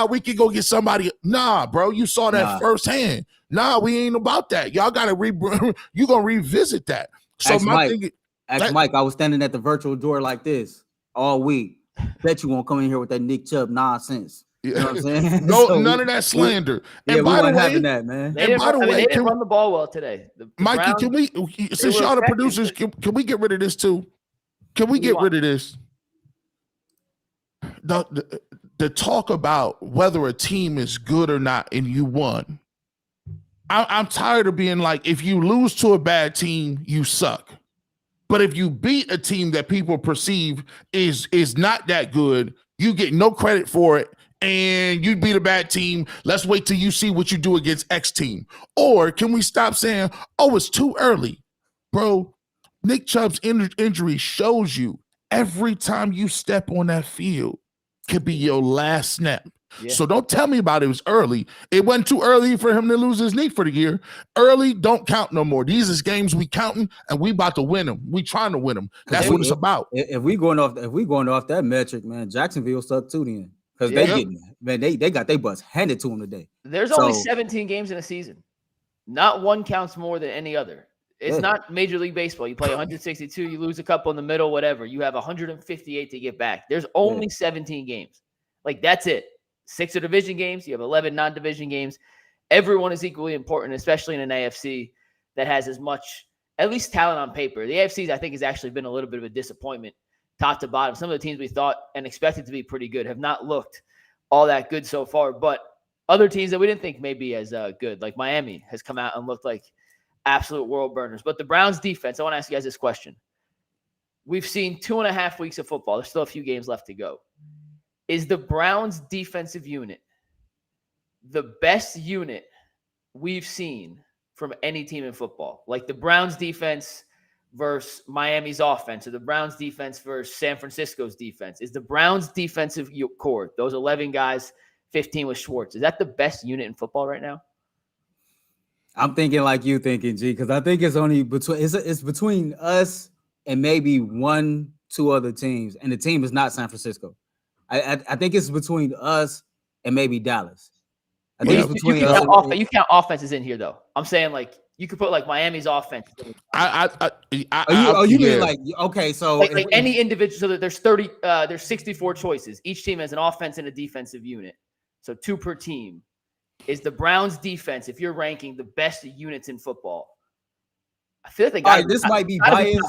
We can go get somebody. Nah, bro, you saw that firsthand. Nah, we ain't about that. Y'all got to you going to revisit that. So Ask my thing is, Mike, I was standing at the virtual door like this all week. Bet you won't come in here with that Nick Chubb nonsense. You know what I'm saying? None of that slander. And by the way, having that, man. They didn't run the ball well today. Mikey, can we, since y'all the producers, can we get rid of this too? Can we get rid of this? The talk about whether a team is good or not and you won. I'm tired of being like, if you lose to a bad team, you suck. But if you beat a team that people perceive is not that good, you get no credit for it. And you beat a bad team. Let's wait till you see what you do against X team. Or can we stop saying, oh, it's too early? Bro, Nick Chubb's injury shows you every time you step on that field could be your last snap. Yeah. So don't tell me about it was early. It wasn't too early for him to lose his knee for the year. Early don't count no more. These is games we counting and we about to win them. We trying to win them. That's what it's about. If we going off that metric, man, Jacksonville sucked too then. Because they got their butts handed to them today. There's only 17 games in a season. Not one counts more than any other. It's not Major League Baseball. You play 162, you lose a couple in the middle, whatever. You have 158 to get back. There's only 17 games. Like, that's it. 6 are division games. You have 11 non-division games. Everyone is equally important, especially in an AFC that has as much, at least talent on paper. The AFC, I think, has actually been a little bit of a disappointment top to bottom. Some of the teams we thought and expected to be pretty good have not looked all that good so far. But other teams that we didn't think may be as good, like Miami, has come out and looked like absolute world burners. But the Browns defense, I want to ask you guys this question. We've seen 2.5 weeks of football. There's still a few games left to go. Is the Browns defensive unit the best unit we've seen from any team in football? Like the Browns defense versus Miami's offense, or the Browns defense versus San Francisco's defense. Is the Browns defensive core, those 11 guys, 15 with Schwartz, is that the best unit in football right now? I'm thinking like you thinking, G, because I think it's only between us and maybe 1-2 other teams, and the team is not San Francisco. I think it's between us and maybe Dallas. I think it's between us. You count offenses in here, though. I'm saying like you could put like Miami's offense. You mean like, okay, so like any individual? So that there's 64 choices. Each team has an offense and a defensive unit, so 2 per team. Is the Browns defense, if you're ranking the best units in football? I feel like they got. This might be biased.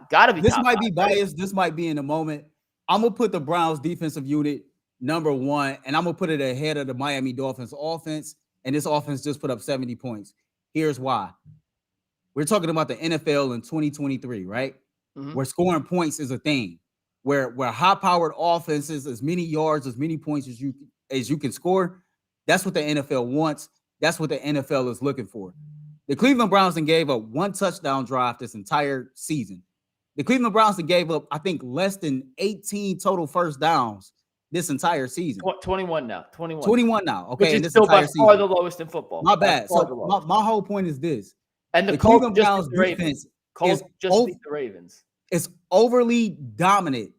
Gotta be. This might be biased. This might be in the moment. I'm gonna put the Browns defensive unit number 1, and I'm gonna put it ahead of the Miami Dolphins offense. And this offense just put up 70 points. Here's why. We're talking about the NFL in 2023, right? Mm-hmm. Where scoring points is a thing. Where high-powered offenses, as many yards, as many points as you can score. That's what the NFL wants. That's what the NFL is looking for. The Cleveland Browns gave up 1 touchdown drive this entire season. The Cleveland Browns gave up, I think, less than 18 total first downs this entire season. 21 now. 21 now. Okay, which is still by far the lowest in football. My bad. So my whole point is this. And the Cleveland Browns defense just beat the Ravens. It's overly dominant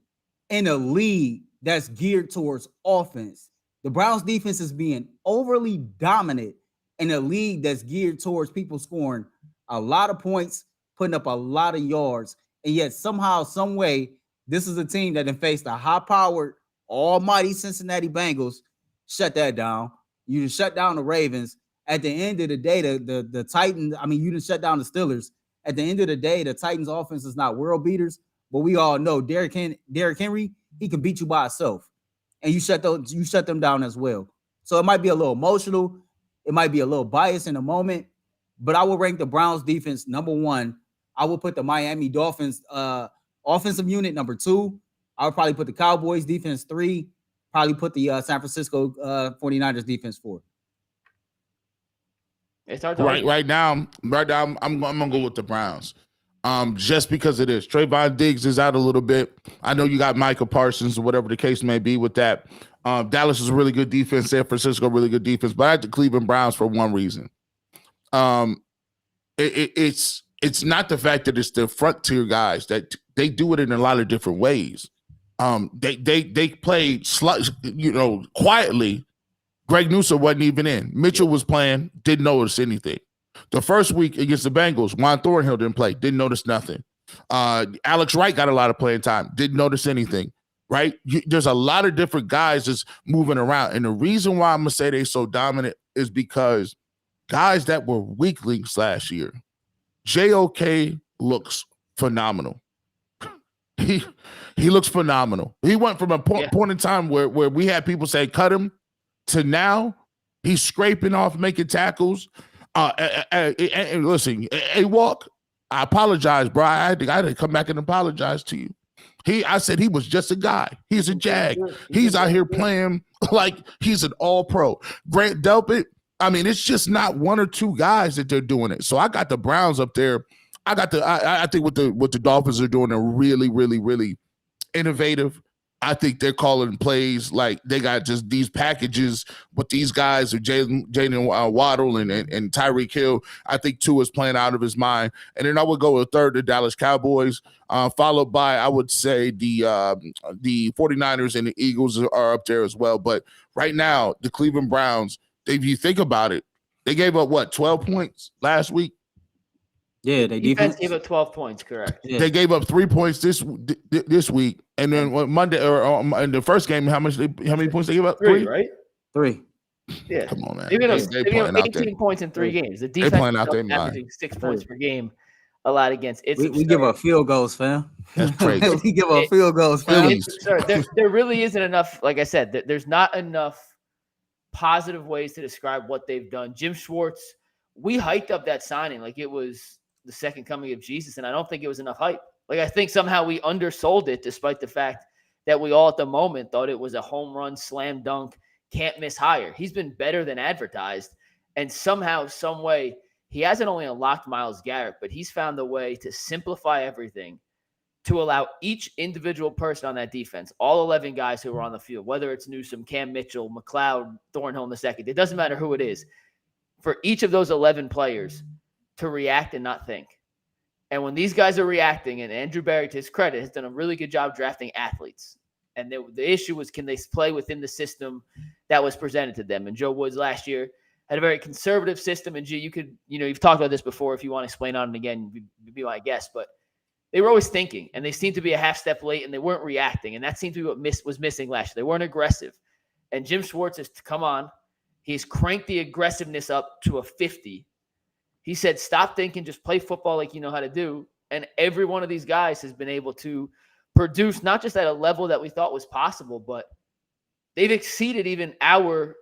in a league that's geared towards offense. The Browns defense is being overly dominant in a league that's geared towards people scoring a lot of points, putting up a lot of yards. And yet somehow, some way, this is a team that faced the high-powered, almighty Cincinnati Bengals. Shut that down. You shut down the Ravens. at the end of the day, the Titans, I mean, you didn't shut down the Steelers. At the end of the day, the Titans offense is not world beaters, but we all know Derrick Henry, he can beat you by himself. And you shut them down as well. So it might be a little emotional, it might be a little biased in the moment, but I will rank the Browns defense number 1. I will put the Miami Dolphins offensive unit number 2. I would probably put the Cowboys defense 3, probably put the San Francisco 49ers defense 4. It's hard to right now, I'm gonna go with the Browns. Just because it is. Trayvon Diggs is out a little bit. I know you got Micah Parsons or whatever the case may be with that. Dallas is a really good defense. San Francisco, really good defense. But I had the Cleveland Browns for one reason. It's not the fact that it's the front tier guys that they do it in a lot of different ways. They played quietly. Greg Newsome wasn't even in. Mitchell was playing, didn't notice anything. The first week against the Bengals, Juan Thornhill didn't play, didn't notice nothing. Alex Wright got a lot of playing time, didn't notice anything, right? There's a lot of different guys that's moving around. And the reason why I'm going to say they're so dominant is because guys that were weaklings last year, JOK looks phenomenal. He looks phenomenal. He went from a point in time where we had people say, cut him, to now he's scraping off, making tackles. And listen, A-Walk, I apologize, bro. I had to come back and apologize to you. I said he was just a guy. He's a Jag. He's out here playing like he's an all-pro. Grant Delpit, I mean, it's just not one or two guys that they're doing it. So I got the Browns up there. I think what the Dolphins are doing are really, really, really innovative. I think they're calling plays like they got just these packages with these guys, Jalen Waddle and Tyreek Hill. I think Tua is playing out of his mind. And then I would go a third, the Dallas Cowboys, followed by, I would say, the 49ers and the Eagles are up there as well. But right now, the Cleveland Browns, if you think about it, they gave up, 12 points last week? Yeah, they defense gave up 12 points, correct. Yeah. They gave up 3 points this week, and then Monday or in the first game, how many points they gave up? 3, right? 3. Yeah, come on, man. They gave up 18 points in 3 games. The defense playing out their averaging 6 points per game, a lot against. We give up field goals, fam. That's crazy. We give up field goals, fam. There really isn't enough. Like I said, there's not enough positive ways to describe what they've done. Jim Schwartz, we hyped up that signing like it was the second coming of Jesus, and I don't think it was enough hype. Like, I think somehow we undersold it, despite the fact that we all at the moment thought it was a home run, slam dunk, can't miss hire. He's been better than advertised, and somehow, some way, he hasn't only unlocked Myles Garrett, but he's found a way to simplify everything to allow each individual person on that defense, all 11 guys who are on the field, whether it's Newsome, Cam Mitchell, McLeod, Thornhill in the second, it doesn't matter who it is, for each of those 11 players to react and not think. And when these guys are reacting, and Andrew Berry, to his credit, has done a really good job drafting athletes. And the issue was, can they play within the system that was presented to them? And Joe Woods last year had a very conservative system. And you've talked about this before. If you want to explain on it again, be my guest. But they were always thinking, and they seemed to be a half step late, and they weren't reacting. And that seemed to be what was missing last year. They weren't aggressive. And Jim Schwartz has come on. He's cranked the aggressiveness up to a 50. He said, stop thinking, just play football like you know how to do. And every one of these guys has been able to produce, not just at a level that we thought was possible, but they've exceeded even our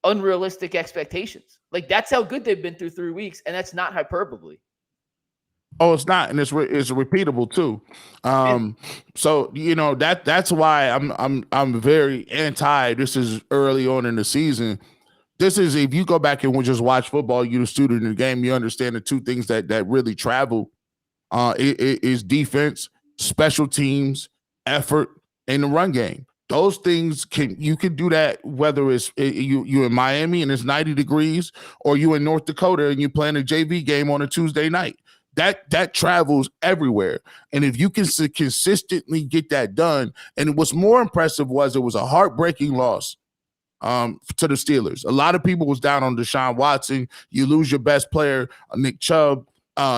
unrealistic expectations. Like, that's how good they've been through 3 weeks, and that's not hyperbole. Oh, it's not, and it's repeatable too. So that's why I'm very anti. This is early on in the season. This is, if you go back and just watch football, you're a student in the game, you understand the two things that really travel is defense, special teams, effort, and the run game. Those things you can do that whether it's you in Miami and it's 90 degrees, or you in North Dakota and you're playing a JV game on a Tuesday night. That travels everywhere. And if you can consistently get that done, and what's more impressive was it was a heartbreaking loss to the Steelers. A lot of people was down on Deshaun Watson. You lose your best player, Nick Chubb.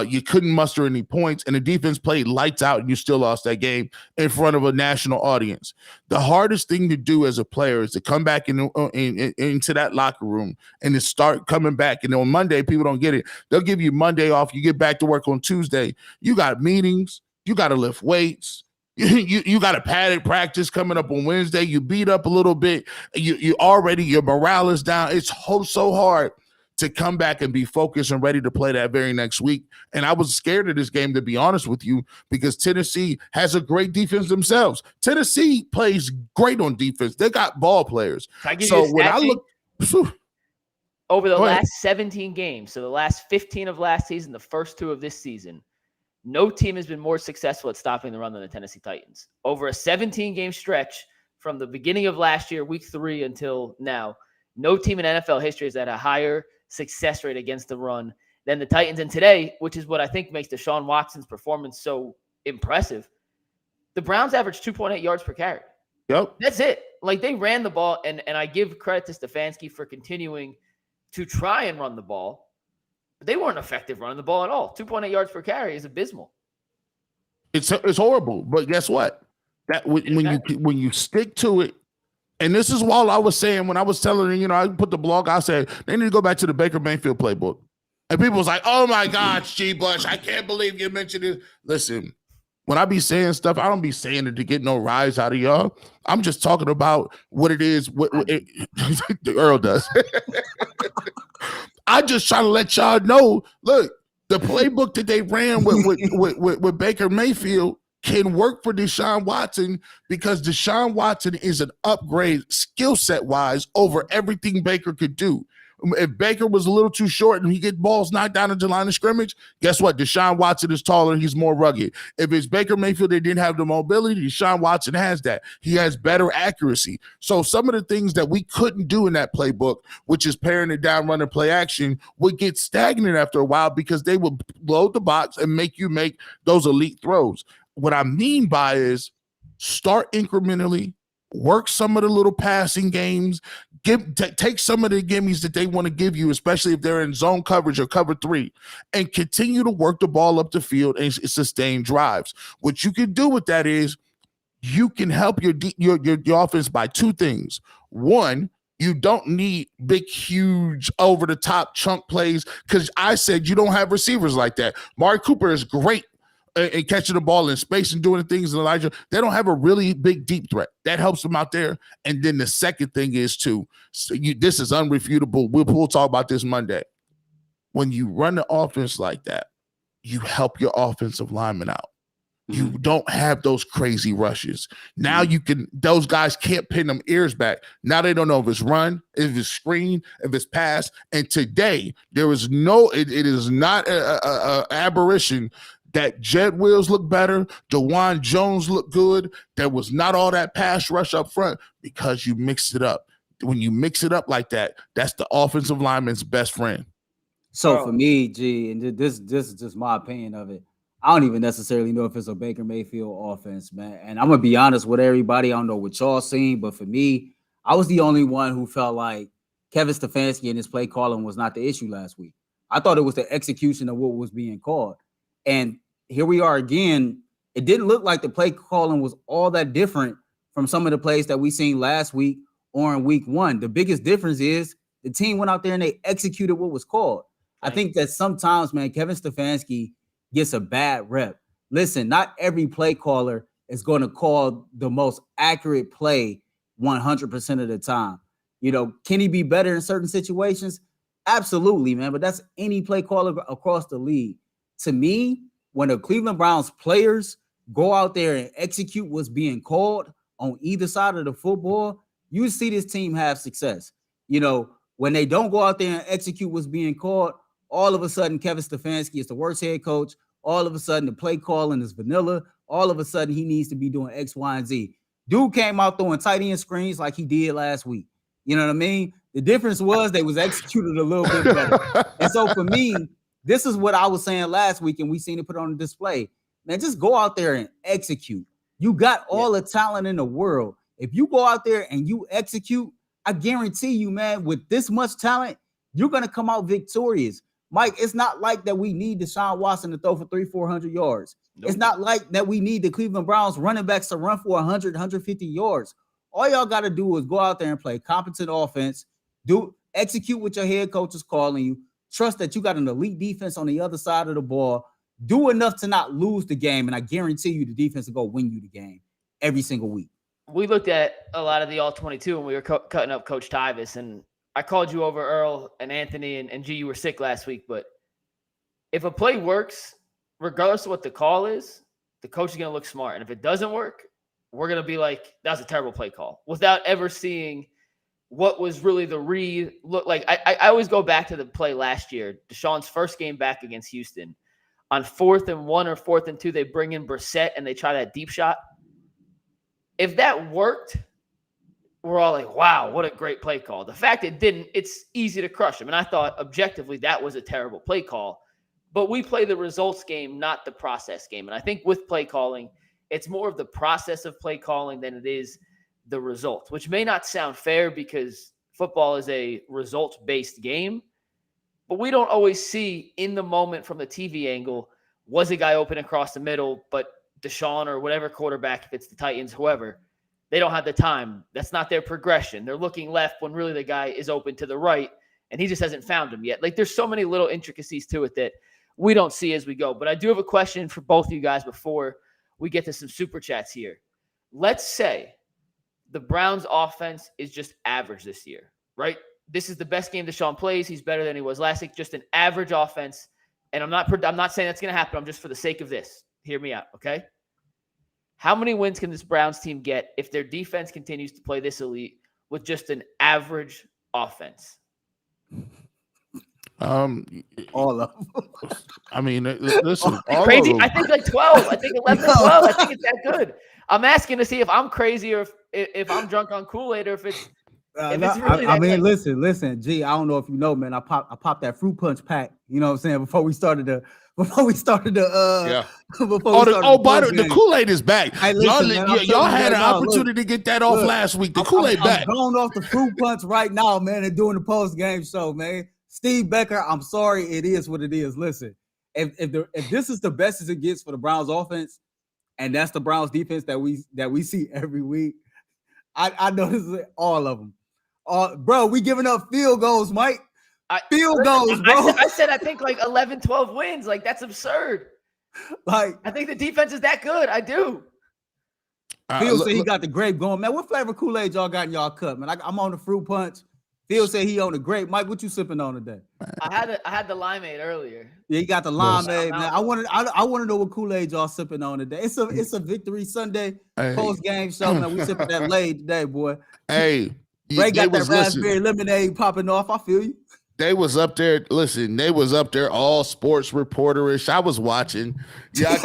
You couldn't muster any points, and the defense played lights out, and you still lost that game in front of a national audience. The hardest thing to do as a player is to come back into that locker room and to start coming back. And on Monday, people don't get it. They'll give you Monday off. You get back to work on Tuesday. You got meetings. You got to lift weights. You got a padded practice coming up on Wednesday. You beat up a little bit. You already, your morale is down. It's so hard to come back and be focused and ready to play that very next week. And I was scared of this game, to be honest with you, because Tennessee has a great defense themselves. Tennessee plays great on defense. They got ball players. So when I look over the last 17 games, so the last 15 of last season, the first 2 of this season, no team has been more successful at stopping the run than the Tennessee Titans. Over a 17-game stretch from the beginning of last year, week 3 until now, no team in NFL history has had a higher success rate against the run than the Titans. And today, which is what I think makes Deshaun Watson's performance so impressive, the Browns averaged 2.8 yards per carry. Yep. That's it. Like, they ran the ball, and I give credit to Stefanski for continuing to try and run the ball. But they weren't effective running the ball at all. 2.8 yards per carry is abysmal. It's horrible. But guess what? That when you stick to it, and this is what I was saying when I was telling you, I put the blog, I said, they need to go back to the Baker Mayfield playbook. And people was like, oh my gosh, G. Bush, I can't believe you mentioned it. Listen, when I be saying stuff, I don't be saying it to get no rise out of y'all. I'm just talking about what it is, what Earl does. I just try to let y'all know, look, the playbook that they ran with Baker Mayfield can work for Deshaun Watson, because Deshaun Watson is an upgrade skill set wise over everything Baker could do. If Baker was a little too short and he get balls knocked down into the line of scrimmage, guess what? Deshaun Watson is taller. He's more rugged. If it's Baker Mayfield, they didn't have the mobility. Deshaun Watson has that. He has better accuracy. So some of the things that we couldn't do in that playbook, which is paring it down, running play action, would get stagnant after a while because they would load the box and make you make those elite throws. What I mean by is start incrementally, work some of the little passing games, take some of the gimmies that they want to give you, especially if they're in zone coverage or cover 3, and continue to work the ball up the field and sustain drives. What you can do with that is you can help your offense by 2 things. One, you don't need big, huge, over-the-top chunk plays, because I said you don't have receivers like that. Amari Cooper is great and catching the ball in space and doing things. And Elijah, they don't have a really big deep threat that helps them out there. And then the second thing is this is unrefutable. We'll talk about this Monday. When you run the offense like that, you help your offensive linemen out. You don't have those crazy rushes. Now those guys can't pin them ears back. Now they don't know if it's run, if it's screen, if it's pass. And today there is it is not a aberration that Jed Wills looked better, DeJuan Jones looked good. There was not all that pass rush up front because you mixed it up. When you mix it up like that, that's the offensive lineman's best friend. So for me, G, and this is just my opinion of it, I don't even necessarily know if it's a Baker Mayfield offense, man. And I'm going to be honest with everybody. I don't know what y'all seen, but for me, I was the only one who felt like Kevin Stefanski and his play calling was not the issue last week. I thought it was the execution of what was being called. And here we are again. It didn't look like the play calling was all that different from some of the plays that we seen last week or in week 1. The biggest difference is the team went out there and they executed what was called. I think that sometimes, man, Kevin Stefanski gets a bad rep. Listen, not every play caller is going to call the most accurate play 100% of the time. Can he be better in certain situations? Absolutely, man. But that's any play caller across the league. To me, when the Cleveland Browns players go out there and execute what's being called on either side of the football, you see this team have success. When they don't go out there and execute what's being called, all of a sudden Kevin Stefanski is the worst head coach. All of a sudden the play calling is vanilla. All of a sudden he needs to be doing X, Y, and Z. Dude came out throwing tight end screens like he did last week. You know what I mean? The difference was they was executed a little bit better. And so for me, this is what I was saying last week, and we seen it put on display. Man, just go out there and execute. You got all the talent in the world. If you go out there and you execute, I guarantee you, man, with this much talent, you're going to come out victorious. Mike, it's not like that we need Deshaun Watson to throw for 300-400 yards. Nope. It's not like that we need the Cleveland Browns running backs to run for 100-150 yards. All y'all got to do is go out there and play competent offense, execute what your head coach is calling you, trust that you got an elite defense on the other side of the ball, do enough to not lose the game, and I guarantee you the defense will go win you the game every single week. We looked at a lot of the All-22 when we were cutting up Coach Tyvis, and I called you over, Earl and Anthony, and G, you were sick last week, but if a play works, regardless of what the call is, the coach is going to look smart. And if it doesn't work, we're going to be like, that was a terrible play call, without ever seeing what was really the read. Look, like I always go back to the play last year, Deshaun's first game back against Houston. On 4th and 1 or 4th and 2, they bring in Brissett and they try that deep shot. If that worked, we're all like, wow, what a great play call. The fact it didn't, it's easy to crush him. And I thought objectively that was a terrible play call. But we play the results game, not the process game. And I think with play calling, it's more of the process of play calling than it is the results, which may not sound fair because football is a results-based game. But we don't always see in the moment from the TV angle, was a guy open across the middle, but Deshaun or whatever quarterback, if it's the Titans, whoever, they don't have the time. That's not their progression. They're looking left when really the guy is open to the right, and he just hasn't found him yet. Like, there's so many little intricacies to it that we don't see as we go. But I do have a question for both of you guys before we get to some super chats here. Let's say the Browns offense is just average this year, right? This is the best game Deshaun plays. He's better than he was last week. Just an average offense. And I'm not saying that's going to happen. I'm just for the sake of this. Hear me out, okay? How many wins can this Browns team get if their defense continues to play this elite with just an average offense? All of them. I mean, listen, all crazy. of them. I think like 12. I think 11 or 12. I think it's that good. I'm asking to see if I'm crazy or if I'm drunk on Kool-Aid or if it's really I mean, listen, G, I don't know if you know, man. I popped that fruit punch pack. You know what I'm saying? Before we started the the Kool-Aid is back. Hey, listen, y'all had an opportunity to get that off last week. The Kool-Aid back. I'm going off the fruit punch right now, man, and doing the post game show, man. Steve Becker, I'm sorry, it is what it is. Listen, if this is the best as it gets for the Browns offense, and that's the Browns defense that we see every week, I know this is all of them. Bro, we giving up field goals, Mike. Field goals, bro. I said I think like 11, 12 wins. Like, that's absurd. Like, I think the defense is that good. I do. Phil said he got the grape going. Man, what flavor Kool-Aid y'all got in y'all cup, man? I'm on the fruit punch. Phil said he on the grape. Mike, what you sipping on today? I had the limeade earlier. Yeah, you got the limeade, man. I want to know what Kool-Aid y'all sipping on today. It's a Victory Sunday post game show, man. We sipping that Lade today, boy. Hey, Ray got that raspberry lemonade popping off. I feel you. They was up there. Listen, they was up there all sports reporterish. I was watching. Y'all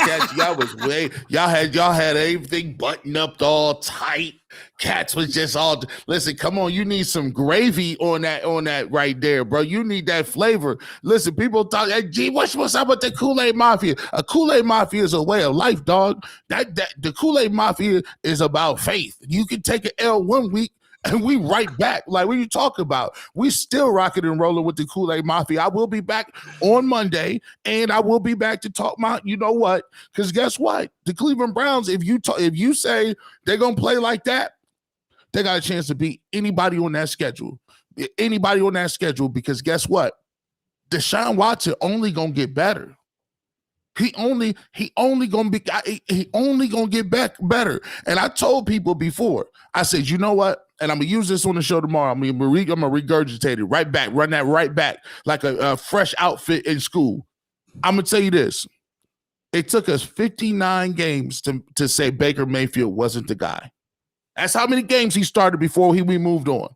had everything buttoned up all tight. Cats was just all. Listen, come on, you need some gravy on that right there, bro. You need that flavor. Listen, people talk. Hey, gee, what's up with the Kool-Aid Mafia? A Kool-Aid Mafia is a way of life, dog. That the Kool-Aid Mafia is about faith. You can take an L one week. And we right back. Like, what are you talking about? We still rocking and rolling with the Kool-Aid Mafia. I will be back on Monday, and I will be back to talk about, you know what? Because guess what? The Cleveland Browns, if you say they're going to play like that, they got a chance to beat anybody on that schedule. Anybody on that schedule, because guess what? Deshaun Watson only going to get better. He only gonna get back better. And I told people before, I said, you know what? And I'm gonna use this on the show tomorrow. I'm gonna regurgitate it right back, run that right back like a fresh outfit in school. I'm gonna tell you this. It took us 59 games to say Baker Mayfield wasn't the guy. That's how many games he started before we moved on.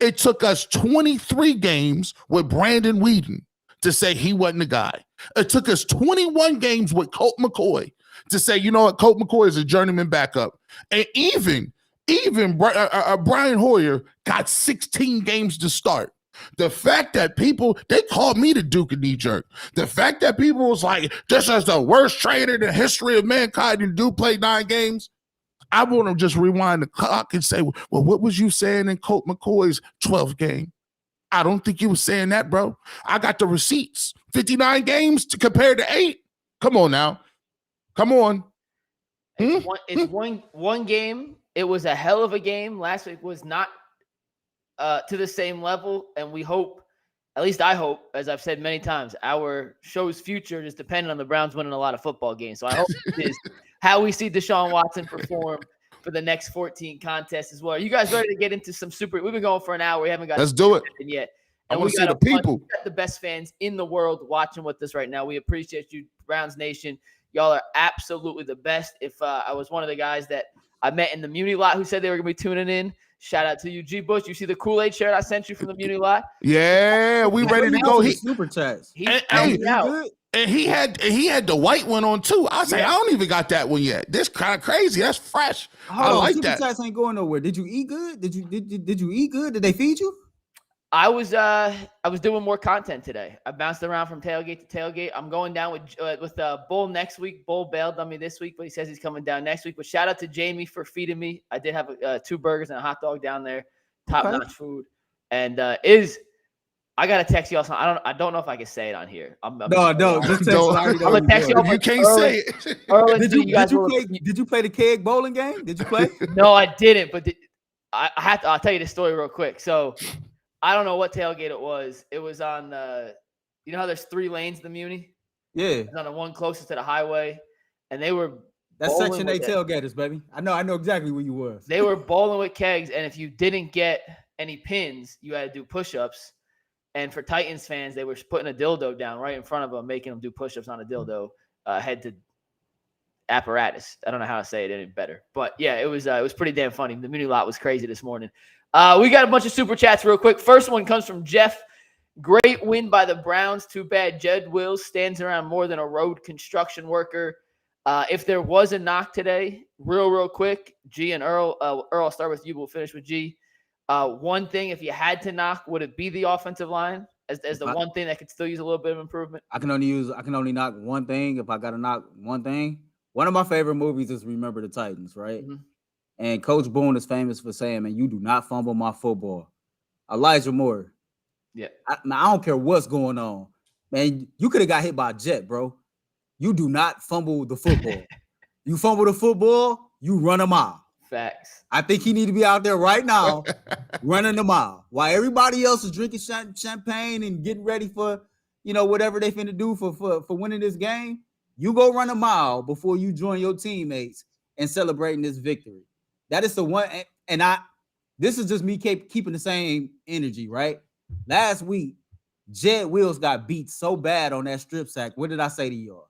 It took us 23 games with Brandon Weeden to say he wasn't the guy. It took us 21 games with Colt McCoy to say, you know what, Colt McCoy is a journeyman backup. And even Brian Hoyer got 16 games to start. The fact that they called me the Duke of Knee Jerk. The fact that people was like, this is the worst trader in the history of mankind, and Duke played 9 games. I want to just rewind the clock and say, well, what was you saying in Colt McCoy's 12th game? I don't think you was saying that, bro. I got the receipts 59 games to compare to 8. Come on now. Come on. It's one game. It was a hell of a game. Last week was not to the same level, and we hope, at least I hope, as I've said many times, our show's future is dependent on the Browns winning a lot of football games. So I hope this is how we see Deshaun Watson perform for the next 14 contests as well. Are you guys ready to get into some super? We've been going for an hour. We haven't got. Let's do it yet. And we got the people. We got the best fans in the world watching with us right now. We appreciate you, Browns Nation. Y'all are absolutely the best. If I was one of the guys that I met in the Muni lot who said they were going to be tuning in, shout out to you, G. Bush. You see the Kool-Aid shirt I sent you from the Muni lot? Yeah, we ready to go. He super chats. And he had the white one on too. I say I don't even got that one yet. This kind of crazy. That's fresh. I like super that. Chats ain't going nowhere. Did you eat good? Did you eat good? Did they feed you? I was doing more content today. I bounced around from tailgate to tailgate. I'm going down with Bull next week. Bull bailed on me this week, but he says he's coming down next week. But shout out to Jamie for feeding me. I did have 2 burgers and a hot dog down there, top-notch food. And I gotta text y'all something. I don't know if I can say it on here. Just text I'm gonna text y'all. You can't say it. Did you play the keg bowling game? Did you play? No, I didn't. But I'll tell you the story real quick. So I don't know what tailgate it was. It was on you know how there's 3 lanes in the Muni? Yeah. It was on the one closest to the highway, and they were. That's Section 8 tailgaters, baby. I know exactly where you was. They were bowling with kegs, and if you didn't get any pins, you had to do push-ups. And for Titans fans, they were putting a dildo down right in front of them, making them do push-ups on a dildo, head to apparatus. I don't know how to say it any better, but yeah, it was pretty damn funny. The Muni lot was crazy this morning. We got a bunch of super chats real quick. First one comes from Jeff. Great win by the Browns. Too bad Jed Wills stands around more than a road construction worker. If there was a knock today, real quick, G and Earl. Earl, I'll start with you. We'll finish with G. One thing, if you had to knock, would it be the offensive line as the one thing that could still use a little bit of improvement? I can only knock one thing. If I got to knock one thing, one of my favorite movies is Remember the Titans, right? Mm-hmm. And Coach Boone is famous for saying, man, you do not fumble my football. Elijah Moore. Yeah. I don't care what's going on. Man, you could have got hit by a jet, bro. You do not fumble the football. You fumble the football, you run a mile. Facts. I think he need to be out there right now running a mile while everybody else is drinking champagne and getting ready for, whatever they finna do for winning this game. You go run a mile before you join your teammates and celebrating this victory. That is the one. And this is just me keeping the same energy, right? Last week, Jed Wills got beat so bad on that strip sack. What did I say to y'all?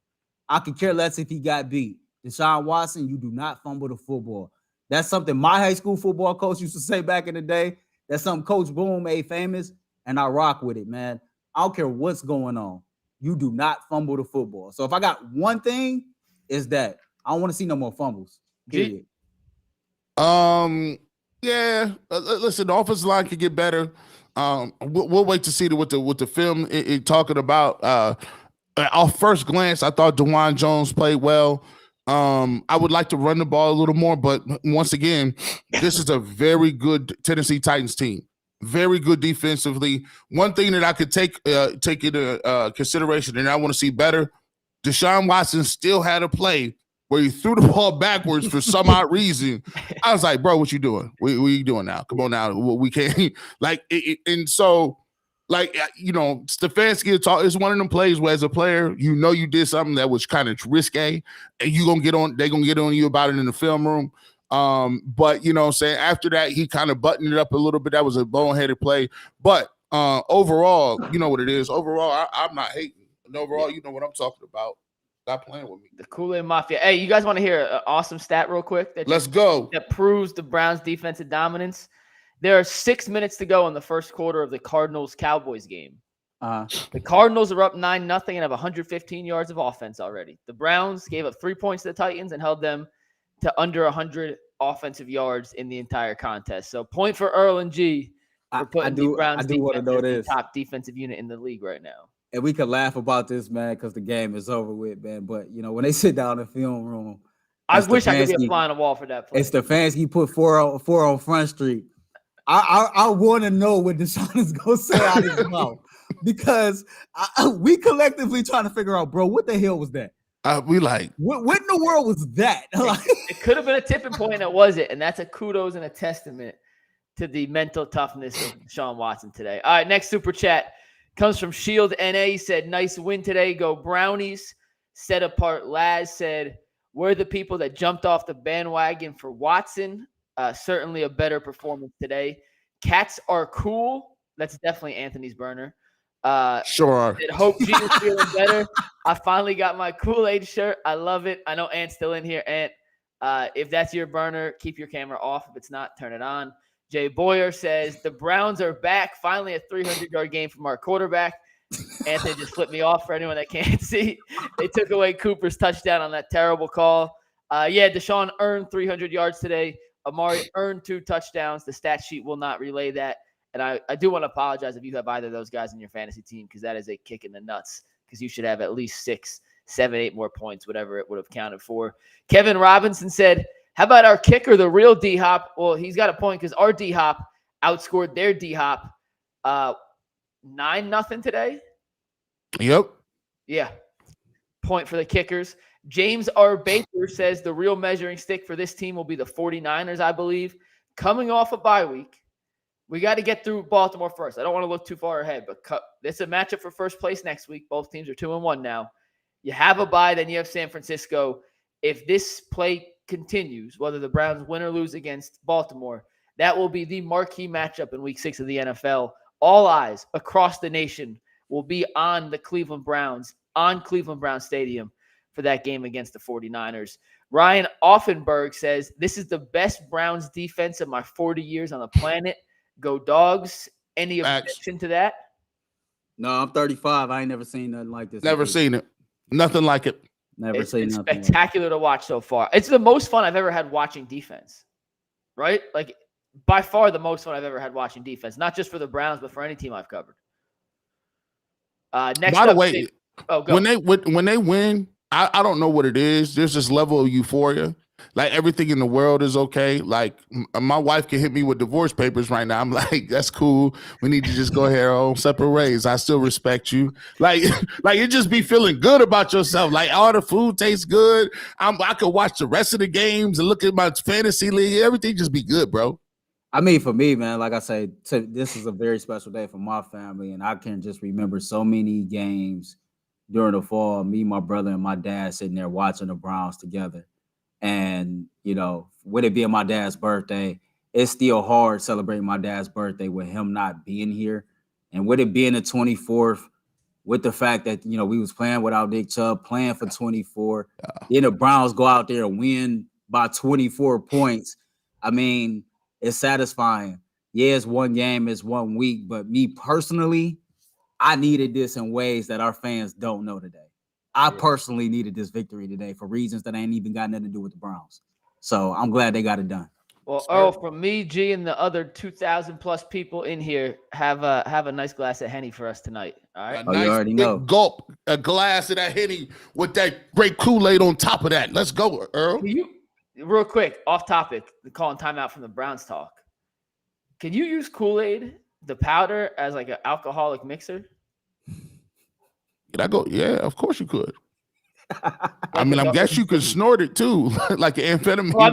I could care less if he got beat. Deshaun Watson, you do not fumble the football. That's something my high school football coach used to say back in the day. That's something Coach Boone made famous, and I rock with it, man. I don't care what's going on. You do not fumble the football. So if I got one thing, is that I don't want to see no more fumbles. Period. Yeah. Listen, the offensive line could get better. We'll wait to see what the film is talking about. Off first glance, I thought DeJuan Jones played well. I would like to run the ball a little more, but once again, this is a very good Tennessee Titans team. Very good defensively. One thing that I could take into consideration, and I want to see better, Deshaun Watson still had a play where he threw the ball backwards for some odd reason. I was like, bro, what you doing? What are you doing now? Come on now. We can't and so Stefanski is one of them plays where as a player, you did something that was kind of risque, and they're gonna get on you about it in the film room. But you know what I'm saying, after that, he kind of buttoned it up a little bit. That was a boneheaded play. But overall, you know what it is. Overall, I'm not hating. And overall, you know what I'm talking about. Stop playing with me. The Kool-Aid Mafia. Hey, you guys want to hear an awesome stat real quick? Let's go. That proves the Browns' defensive dominance. There are 6 minutes to go in the first quarter of the Cardinals-Cowboys game. The Cardinals are up 9-0 and have 115 yards of offense already. The Browns gave up 3 points to the Titans and held them to under 100 offensive yards in the entire contest. So point for Earl and G for putting the Browns the top defensive unit in the league right now. And we could laugh about this, man, because the game is over with, man. But, when they sit down in the film room. I wish I could be a fly on the wall for that play. And Stefanski put four on Front Street. I want to know what Deshaun is going to say out of his mouth because we collectively trying to figure out, bro, what the hell was that? We like, what in the world was that? It could have been a tipping point, and it wasn't. And that's a kudos and a testament to the mental toughness of Deshaun Watson today. All right, next super chat comes from Shield NA. He said, nice win today. Go Brownies. Set apart Laz said, we're the people that jumped off the bandwagon for Watson. Certainly a better performance today. Cats are cool. That's definitely Anthony's burner. sure. Hope G is feeling better. I finally got my Kool-Aid shirt. I love it. I know Ant's still in here. Ant, if that's your burner, keep your camera off. If it's not, turn it on. Jay Boyer says, the Browns are back. Finally a 300-yard game from our quarterback. Anthony just flipped me off for anyone that can't see. They took away Cooper's touchdown on that terrible call. Yeah, Deshaun earned 300 yards today. Amari earned 2 touchdowns. The stat sheet will not relay that. And I do want to apologize if you have either of those guys in your fantasy team, because that is a kick in the nuts, because you should have at least 6, 7, 8 more points, whatever it would have counted for. Kevin Robinson said, how about our kicker, the real D-Hop? Well, he's got a point because our D-Hop outscored their D-Hop 9-0 today. Yep. Yeah. Point for the kickers. James R. Baker says the real measuring stick for this team will be the 49ers, I believe. Coming off a bye week, we got to get through Baltimore first. I don't want to look too far ahead, but it's a matchup for first place next week. Both teams are 2-1 now. You have a bye, then you have San Francisco. If this play continues, whether the Browns win or lose against Baltimore, that will be the marquee matchup in week 6 of the NFL. All eyes across the nation will be on the Cleveland Browns, on Cleveland Browns Stadium for that game against the 49ers. Ryan Offenberg says, this is the best Browns defense of my 40 years on the planet. Go Dogs. Any objection to that? No, I'm 35. I ain't never seen nothing like this. Never seen it. Nothing like it. Never seen It's nothing. spectacular to watch so far. It's the most fun I've ever had watching defense, right? Like, by far the most fun I've ever had watching defense, not just for the Browns, but for any team I've covered. Next, by the way, go. when they win, I don't know what it is. There's this level of euphoria. Like, everything in the world is okay. Like, my wife can hit me with divorce papers right now. I'm like, that's cool. We need to just go ahead on separate ways. I still respect you. Like you just be feeling good about yourself. Like, all the food tastes good. I could watch the rest of the games and look at my fantasy league. Everything just be good, bro. I mean, for me, man, like I say, this is a very special day for my family, and I can just remember so many games during the fall. Me, my brother, and my dad sitting there watching the Browns together. And, you know, with it being my dad's birthday, it's still hard celebrating my dad's birthday with him not being here. And with it being the 24th, with the fact that, you know, we was playing without Nick Chubb, playing for 24, then the Browns go out there and win by 24 points. I mean, it's satisfying. Yeah, it's one game, it's 1 week, but me personally, I needed this in ways that our fans don't know today. I personally needed this victory today for reasons that ain't even got nothing to do with the Browns. So I'm glad they got it done. Well, Earl, from me, G, and the other 2,000 plus people in here, have a nice glass of Henny for us tonight. All right. You already know. Gulp, a glass of that Henny with that great Kool-Aid on top of that. Let's go, Earl. Real quick, off topic, calling timeout from the Browns talk. Can you use Kool-Aid, the powder, as like an alcoholic mixer? Did I go? Yeah, of course you could. I mean, I guess you could snort it too, like an amphetamine. Well,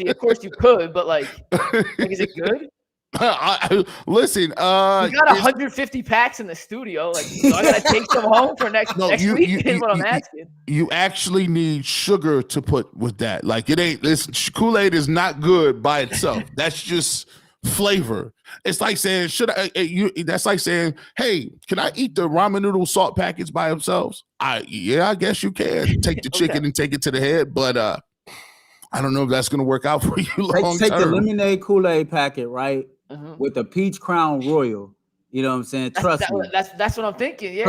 of course you could, but like is it good? Listen, you got 150 packs in the studio. Like, so I gotta take some home for next week. Is what I'm asking. You actually need sugar to put with that. Like, it ain't. Kool-Aid is not good by itself. That's just flavor. It's like saying, that's like saying, hey, can I eat the ramen noodle salt packets by themselves? I guess you can. Take the chicken and take it to the head, but I don't know if that's gonna work out for you long Take term. the lemonade Kool-Aid packet, right? With the peach Crown Royal. You know what I'm saying? Trust me. That's what I'm thinking. Yeah.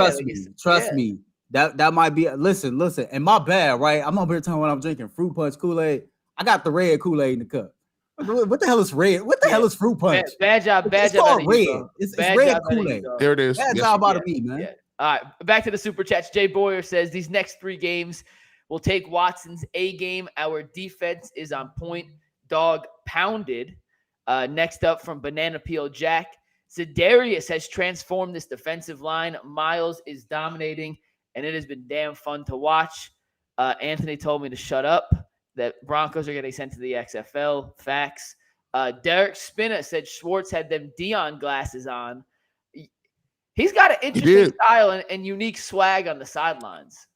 Trust me. That might be listen. And my bad, right? I'm over here telling when I'm drinking fruit punch Kool-Aid. I got the red Kool-Aid in the cup. What the hell is red? What the hell is fruit punch? Bad job. It's called red. It's red Kool-Aid. There it is. Bad job out of me, man. Yeah. All right, back to the super chats. Jay Boyer says these next 3 games will take Watson's A game. Our defense is on point. Dog pounded. Next up from Banana Peel Jack Za'Darius has transformed this defensive line. Myles is dominating, and it has been damn fun to watch. Anthony told me to shut up, that Broncos are getting sent to the XFL. Facts. Derek Spinner said Schwartz had them Dion glasses on. He's got an interesting style and unique swag on the sidelines.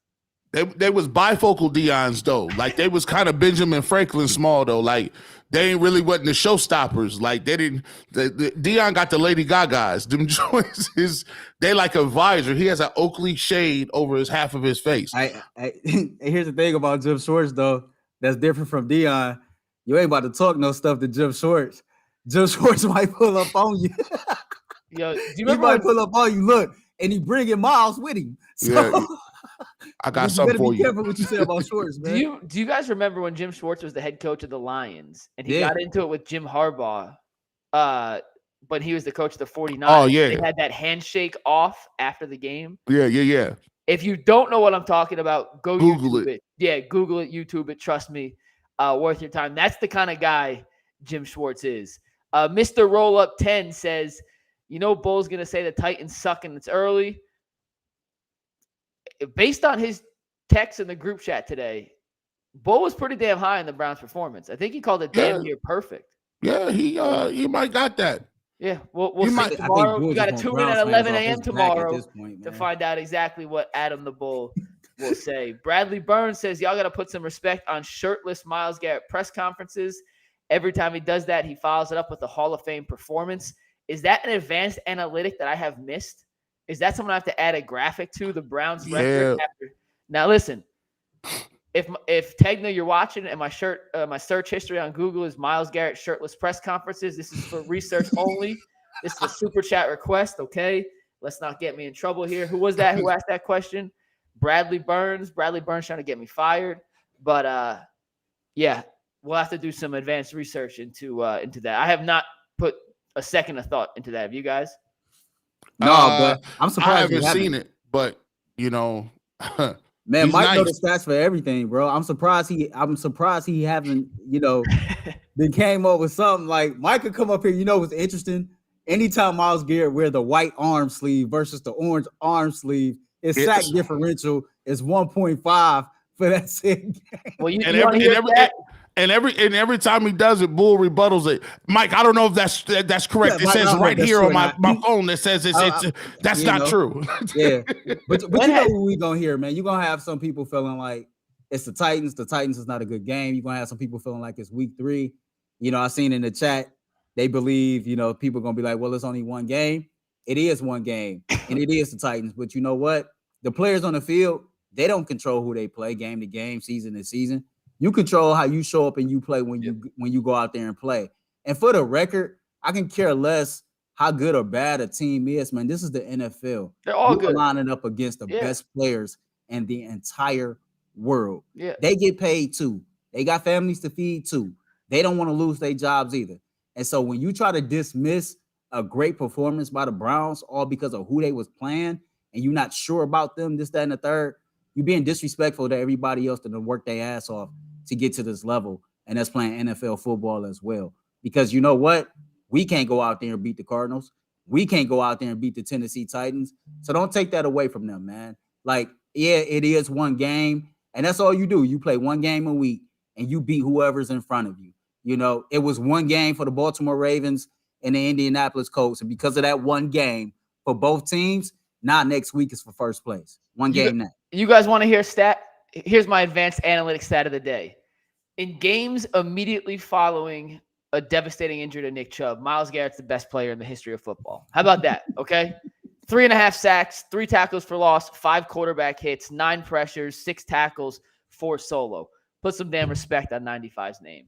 They was bifocal Deons though. Like they was kind of Benjamin Franklin small though. Like they ain't really wasn't the showstoppers. Like they didn't. Dion got the Lady Gagas. Them joints is they like a visor. He has an Oakley shade over his half of his face. Here's the thing about Jim Schwartz though. That's different from Dion. You ain't about to talk no stuff to Jim Schwartz. Jim Schwartz might pull up on you. Yo, do you he might pull up on you. Look, and he bringing Myles with him. So, yeah. I got something for you. Be careful what you say about Schwartz, man. Do you guys remember when Jim Schwartz was the head coach of the Lions and he got into it with Jim Harbaugh? But he was the coach of the 49ers. Oh, yeah. They had that handshake off after the game. Yeah. If you don't know what I'm talking about, go Google YouTube it. Yeah, Google it, YouTube it. Trust me, worth your time. That's the kind of guy Jim Schwartz is. Mr. Roll Up 10 says, Bull's going to say the Titans suck and it's early. Based on his text in the group chat today, Bull was pretty damn high in the Browns' performance. I think he called it damn near perfect. Yeah, he might got that. Yeah, we'll see tomorrow. We got to tune in at 11 a.m. tomorrow to find out exactly what Adam the Bull will say. Bradley Burns says, y'all got to put some respect on shirtless Myles Garrett press conferences. Every time he does that, he follows it up with a Hall of Fame performance. Is that an advanced analytic that I have missed? Is that someone I have to add a graphic to the Browns record? Now, listen, if Tegna, you're watching and my search history on Google is Myles Garrett shirtless press conferences, this is for research only. This is a super chat request, okay? Let's not get me in trouble here. Who was that? Who asked that question? Bradley Burns. Bradley Burns trying to get me fired. But, yeah, we'll have to do some advanced research into that. I have not put a second of thought into that. Have you guys? No, but I'm surprised. I haven't seen it, but man, Mike know the stats for everything, bro. I'm surprised he haven't, then came up with something like Mike could come up here. What's interesting? Anytime Myles Garrett wear the white arm sleeve versus the orange arm sleeve, his sack differential is 1.5 for that same game. Well, every time he does it, Bull rebuttals it. Mike, I don't know if that's correct. It says right here on my phone that says that's not true. Yeah, but you know what we gonna hear, man. You're gonna have some people feeling like it's the Titans. The Titans is not a good game. You're gonna have some people feeling like it's week 3. I seen in the chat they believe people gonna be like, well, it's only one game. It is one game, and it is the Titans. But you know what? The players on the field, they don't control who they play game to game, season to season. You control how you show up and you play when you go out there and play. And for the record, I can care less how good or bad a team is, man. This is the NFL. They're all good. Lining up against the best players in the entire world. Yeah. They get paid too. They got families to feed too. They don't want to lose their jobs either. And so when you try to dismiss a great performance by the Browns all because of who they was playing and you're not sure about them, this, that, and the third, you're being disrespectful to everybody else that worked their ass off to get to this level, and that's playing NFL football as well. Because you know what? We can't go out there and beat the Cardinals. We can't go out there and beat the Tennessee Titans. So don't take that away from them, man. Like, yeah, it is one game, and that's all you do. You play one game a week, and you beat whoever's in front of you. It was one game for the Baltimore Ravens and the Indianapolis Colts, and because of that one game for both teams, now next week is for first place. One game now. You guys want to hear a stat? Here's my advanced analytics stat of the day. In games immediately following a devastating injury to Nick Chubb, Myles Garrett's the best player in the history of football. How about that? Okay. 3.5 sacks, 3 tackles for loss, 5 quarterback hits, 9 pressures, 6 tackles, 4 solo. Put some damn respect on 95's name.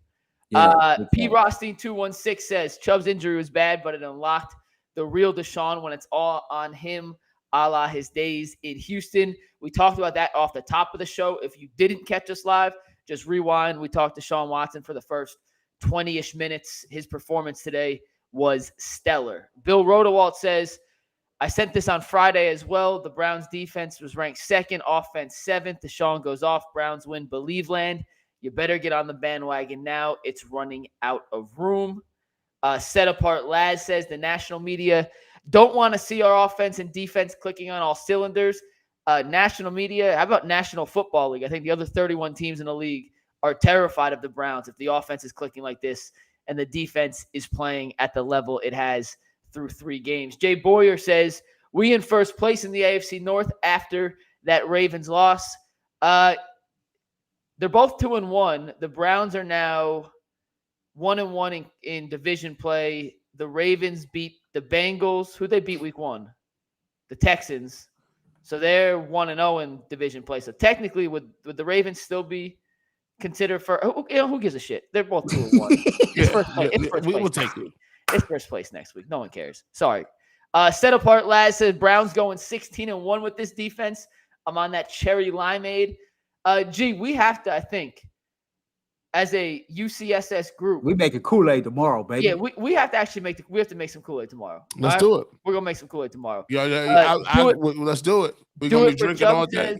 P. Rothstein 216 says Chubb's injury was bad, but it unlocked the real Deshaun when it's all on him, a la his days in Houston. We talked about that off the top of the show. If you didn't catch us live, just rewind. We talked to Deshaun Watson for the first 20-ish minutes. His performance today was stellar. Bill Rodewald says, I sent this on Friday as well. The Browns defense was ranked 2nd, offense 7th. Deshaun goes off. Browns win. Believe land. You better get on the bandwagon now. It's running out of room. Set apart Laz says the national media don't want to see our offense and defense clicking on all cylinders. National media, how about National Football League? I think the other 31 teams in the league are terrified of the Browns if the offense is clicking like this and the defense is playing at the level it has through 3 games. Jay Boyer says, we in first place in the AFC North after that Ravens loss. They're both 2-1. The Browns are now 1-1 in division play. The Ravens beat the Bengals. Who they beat week 1? The Texans. So they're 1-0 in division play. So technically, would the Ravens still be considered for? Who gives a shit? They're both 2-1. It's first place. We will take it. It's first place next week. No one cares. Sorry. Set apart Laz says Browns going 16-1 with this defense. I'm on that cherry limeade. We have to, I think, as a UCSS group, we make a Kool-Aid tomorrow, baby. Yeah, we have to actually make some Kool-Aid tomorrow. Let's do it. We're gonna make some Kool-Aid tomorrow. Let's do it. We're gonna be drinking all day.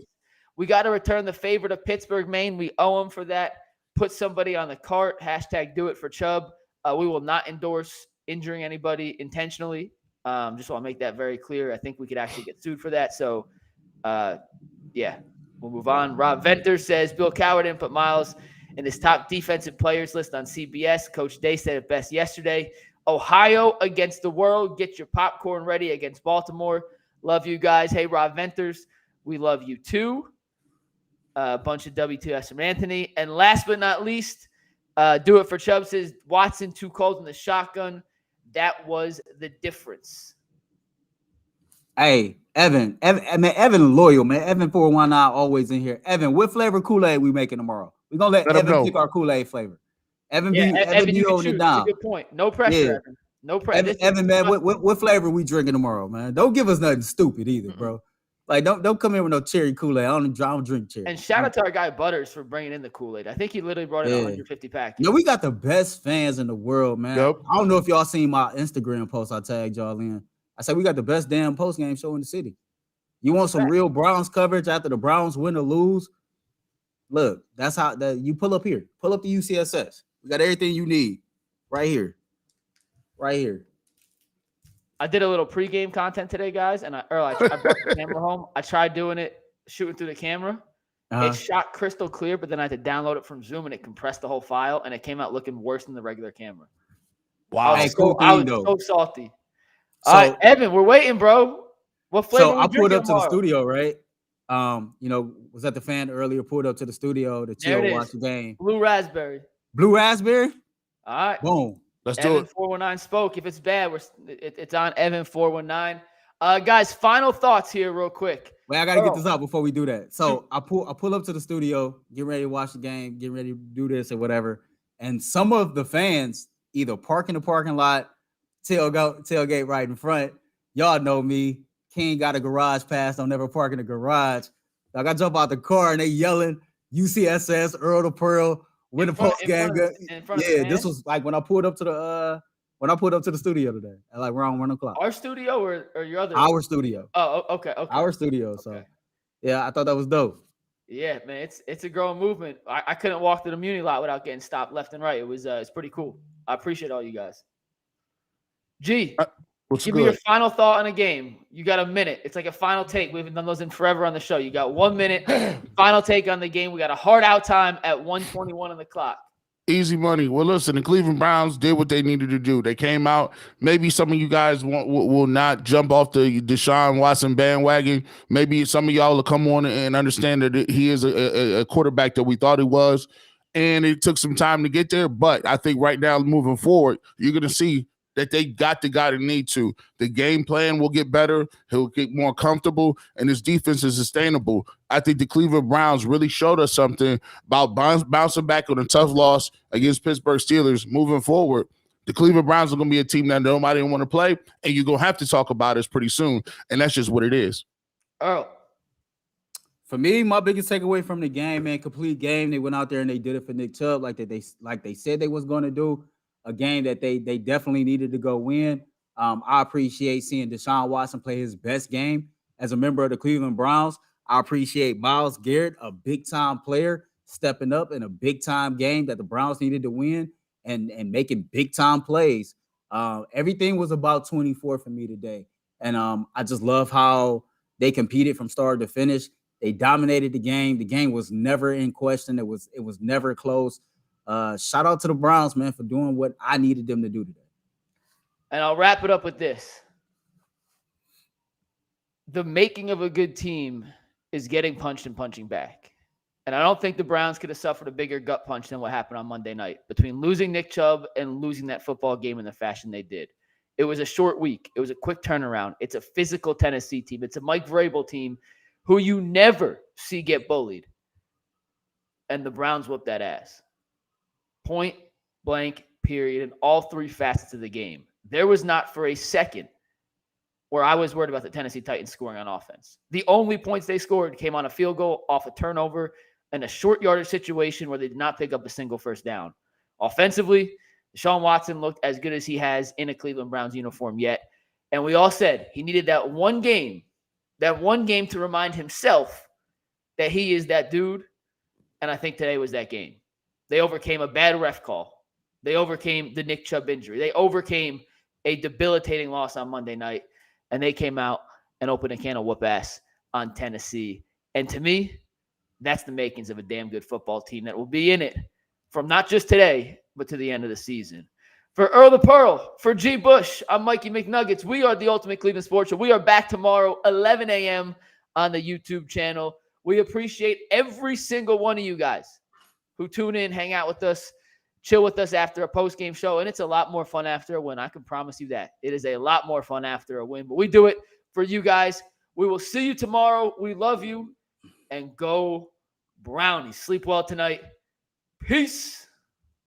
We got to return the favor to Pittsburgh, Maine. We owe them for that. Put somebody on the cart. # do it for Chubb. We will not endorse injuring anybody intentionally. Just want to make that very clear. I think we could actually get sued for that. So, yeah, we'll move on. Rob Venter says Bill Cowher didn't put Myles in his top defensive players list on CBS. Coach Day said it best yesterday. Ohio against the world. Get your popcorn ready against Baltimore. Love you guys. Hey, Rob Venters, we love you too. A bunch of W2S from Anthony. And last but not least, do it for Chubb says Watson too cold in the shotgun. That was the difference. Hey, Evan, loyal, man. Evan 419 always in here. Evan, what flavor Kool-Aid we making tomorrow? We're going to let Evan pick our Kool-Aid flavor. Evan be holding it down. Good point. No pressure, Yeah. Evan. No pressure. Evan, man, what flavor we drinking tomorrow, man? Don't give us nothing stupid either, bro. Like, don't come in with no cherry Kool-Aid. I don't drink cherry. And shout out to our guy Butters for bringing in the Kool-Aid. I think he literally brought in 150 packs. No, we got the best fans in the world, man. Yep. I don't know if y'all seen my Instagram post I tagged y'all in. I said we got the best damn post-game show in the city. You want some real Browns coverage after the Browns win or lose? Look, that's how you pull up here. Pull up the UCSS. We got everything you need right here. Right here. I did a little pregame content today, guys, and I brought the camera home. I tried doing it, shooting through the camera. It shot crystal clear, but then I had to download it from Zoom, and it compressed the whole file, and it came out looking worse than the regular camera. Wow. I was so salty. All right, Evan, we're waiting, bro. What flavor? So I pulled up to the studio, right? Was at the fan earlier, pulled up to the studio to chill, watch the game. Blue raspberry. Blue raspberry? All right. Boom. Let's do it. 419 spoke. If it's bad, it's on Evan 419. Guys, final thoughts here real quick. Wait, I got to get this out before we do that. So I pull up to the studio, get ready to watch the game, get ready to do this or whatever. And some of the fans either park in the parking lot, tailgate right in front. Y'all know me. King got a garage pass. Don't never park in the garage. Like I jump out the car and they yelling UCSS, Earl to Pearl, win the post game. Yeah, this was like when I pulled up to the studio today at like around 1 o'clock. Our studio or your other? Our studio. Oh, okay. Our studio. Okay. So yeah, I thought that was dope. Yeah, man, it's a growing movement. I couldn't walk to the Muni lot without getting stopped left and right. It's pretty cool. I appreciate all you guys. Give me your final thought on a game. You got a minute. It's like a final take. We haven't done those in forever on the show. You got 1 minute. Final take on the game. We got a hard out time at 1:21 on the clock. Easy money. Well, listen, the Cleveland Browns did what they needed to do. They came out. Maybe some of you guys will not jump off the Deshaun Watson bandwagon. Maybe some of y'all will come on and understand that he is a quarterback that we thought he was. And it took some time to get there. But I think right now, moving forward, you're going to see that they got the guy they need to. The game plan will get better. He'll get more comfortable, and his defense is sustainable. I think the Cleveland Browns really showed us something about bouncing back on a tough loss against Pittsburgh Steelers. Moving forward, the Cleveland Browns are going to be a team that nobody want to play, and you're going to have to talk about us pretty soon, and that's just what it is. Oh. For me, my biggest takeaway from the game, man, complete game. They went out there and they did it for Nick Chubb like they said they was going to do. A game that they definitely needed to go win. I appreciate seeing Deshaun Watson play his best game as a member of the Cleveland Browns. I appreciate Myles Garrett, a big-time player, stepping up in a big-time game that the Browns needed to win and making big-time plays Everything was about 24 for me today. And I just love how they competed from start to finish. They dominated the game. The game was never in question. It was never close. Shout out to the Browns, man, for doing what I needed them to do today. And I'll wrap it up with this. The making of a good team is getting punched and punching back. And I don't think the Browns could have suffered a bigger gut punch than what happened on Monday night between losing Nick Chubb and losing that football game in the fashion they did. It was a short week. It was a quick turnaround. It's a physical Tennessee team. It's a Mike Vrabel team who you never see get bullied. And the Browns whooped that ass. Point blank, period, in all three facets of the game. There was not for a second where I was worried about the Tennessee Titans scoring on offense. The only points they scored came on a field goal off a turnover and a short yardage situation where they did not pick up a single first down. Offensively, Deshaun Watson looked as good as he has in a Cleveland Browns uniform yet. And we all said he needed that one game to remind himself that he is that dude. And I think today was that game. They overcame a bad ref call. They overcame the Nick Chubb injury. They overcame a debilitating loss on Monday night. And they came out and opened a can of whoop ass on Tennessee. And to me, that's the makings of a damn good football team that will be in it from not just today, but to the end of the season. For Earl the Pearl, for G. Bush, I'm Mikey McNuggets. We are the Ultimate Cleveland Sports Show. We are back tomorrow, 11 a.m. on the YouTube channel. We appreciate every single one of you guys who tune in, hang out with us, chill with us after a post-game show. And it's a lot more fun after a win. I can promise you that. It is a lot more fun after a win. But we do it for you guys. We will see you tomorrow. We love you. And go Brownies. Sleep well tonight. Peace.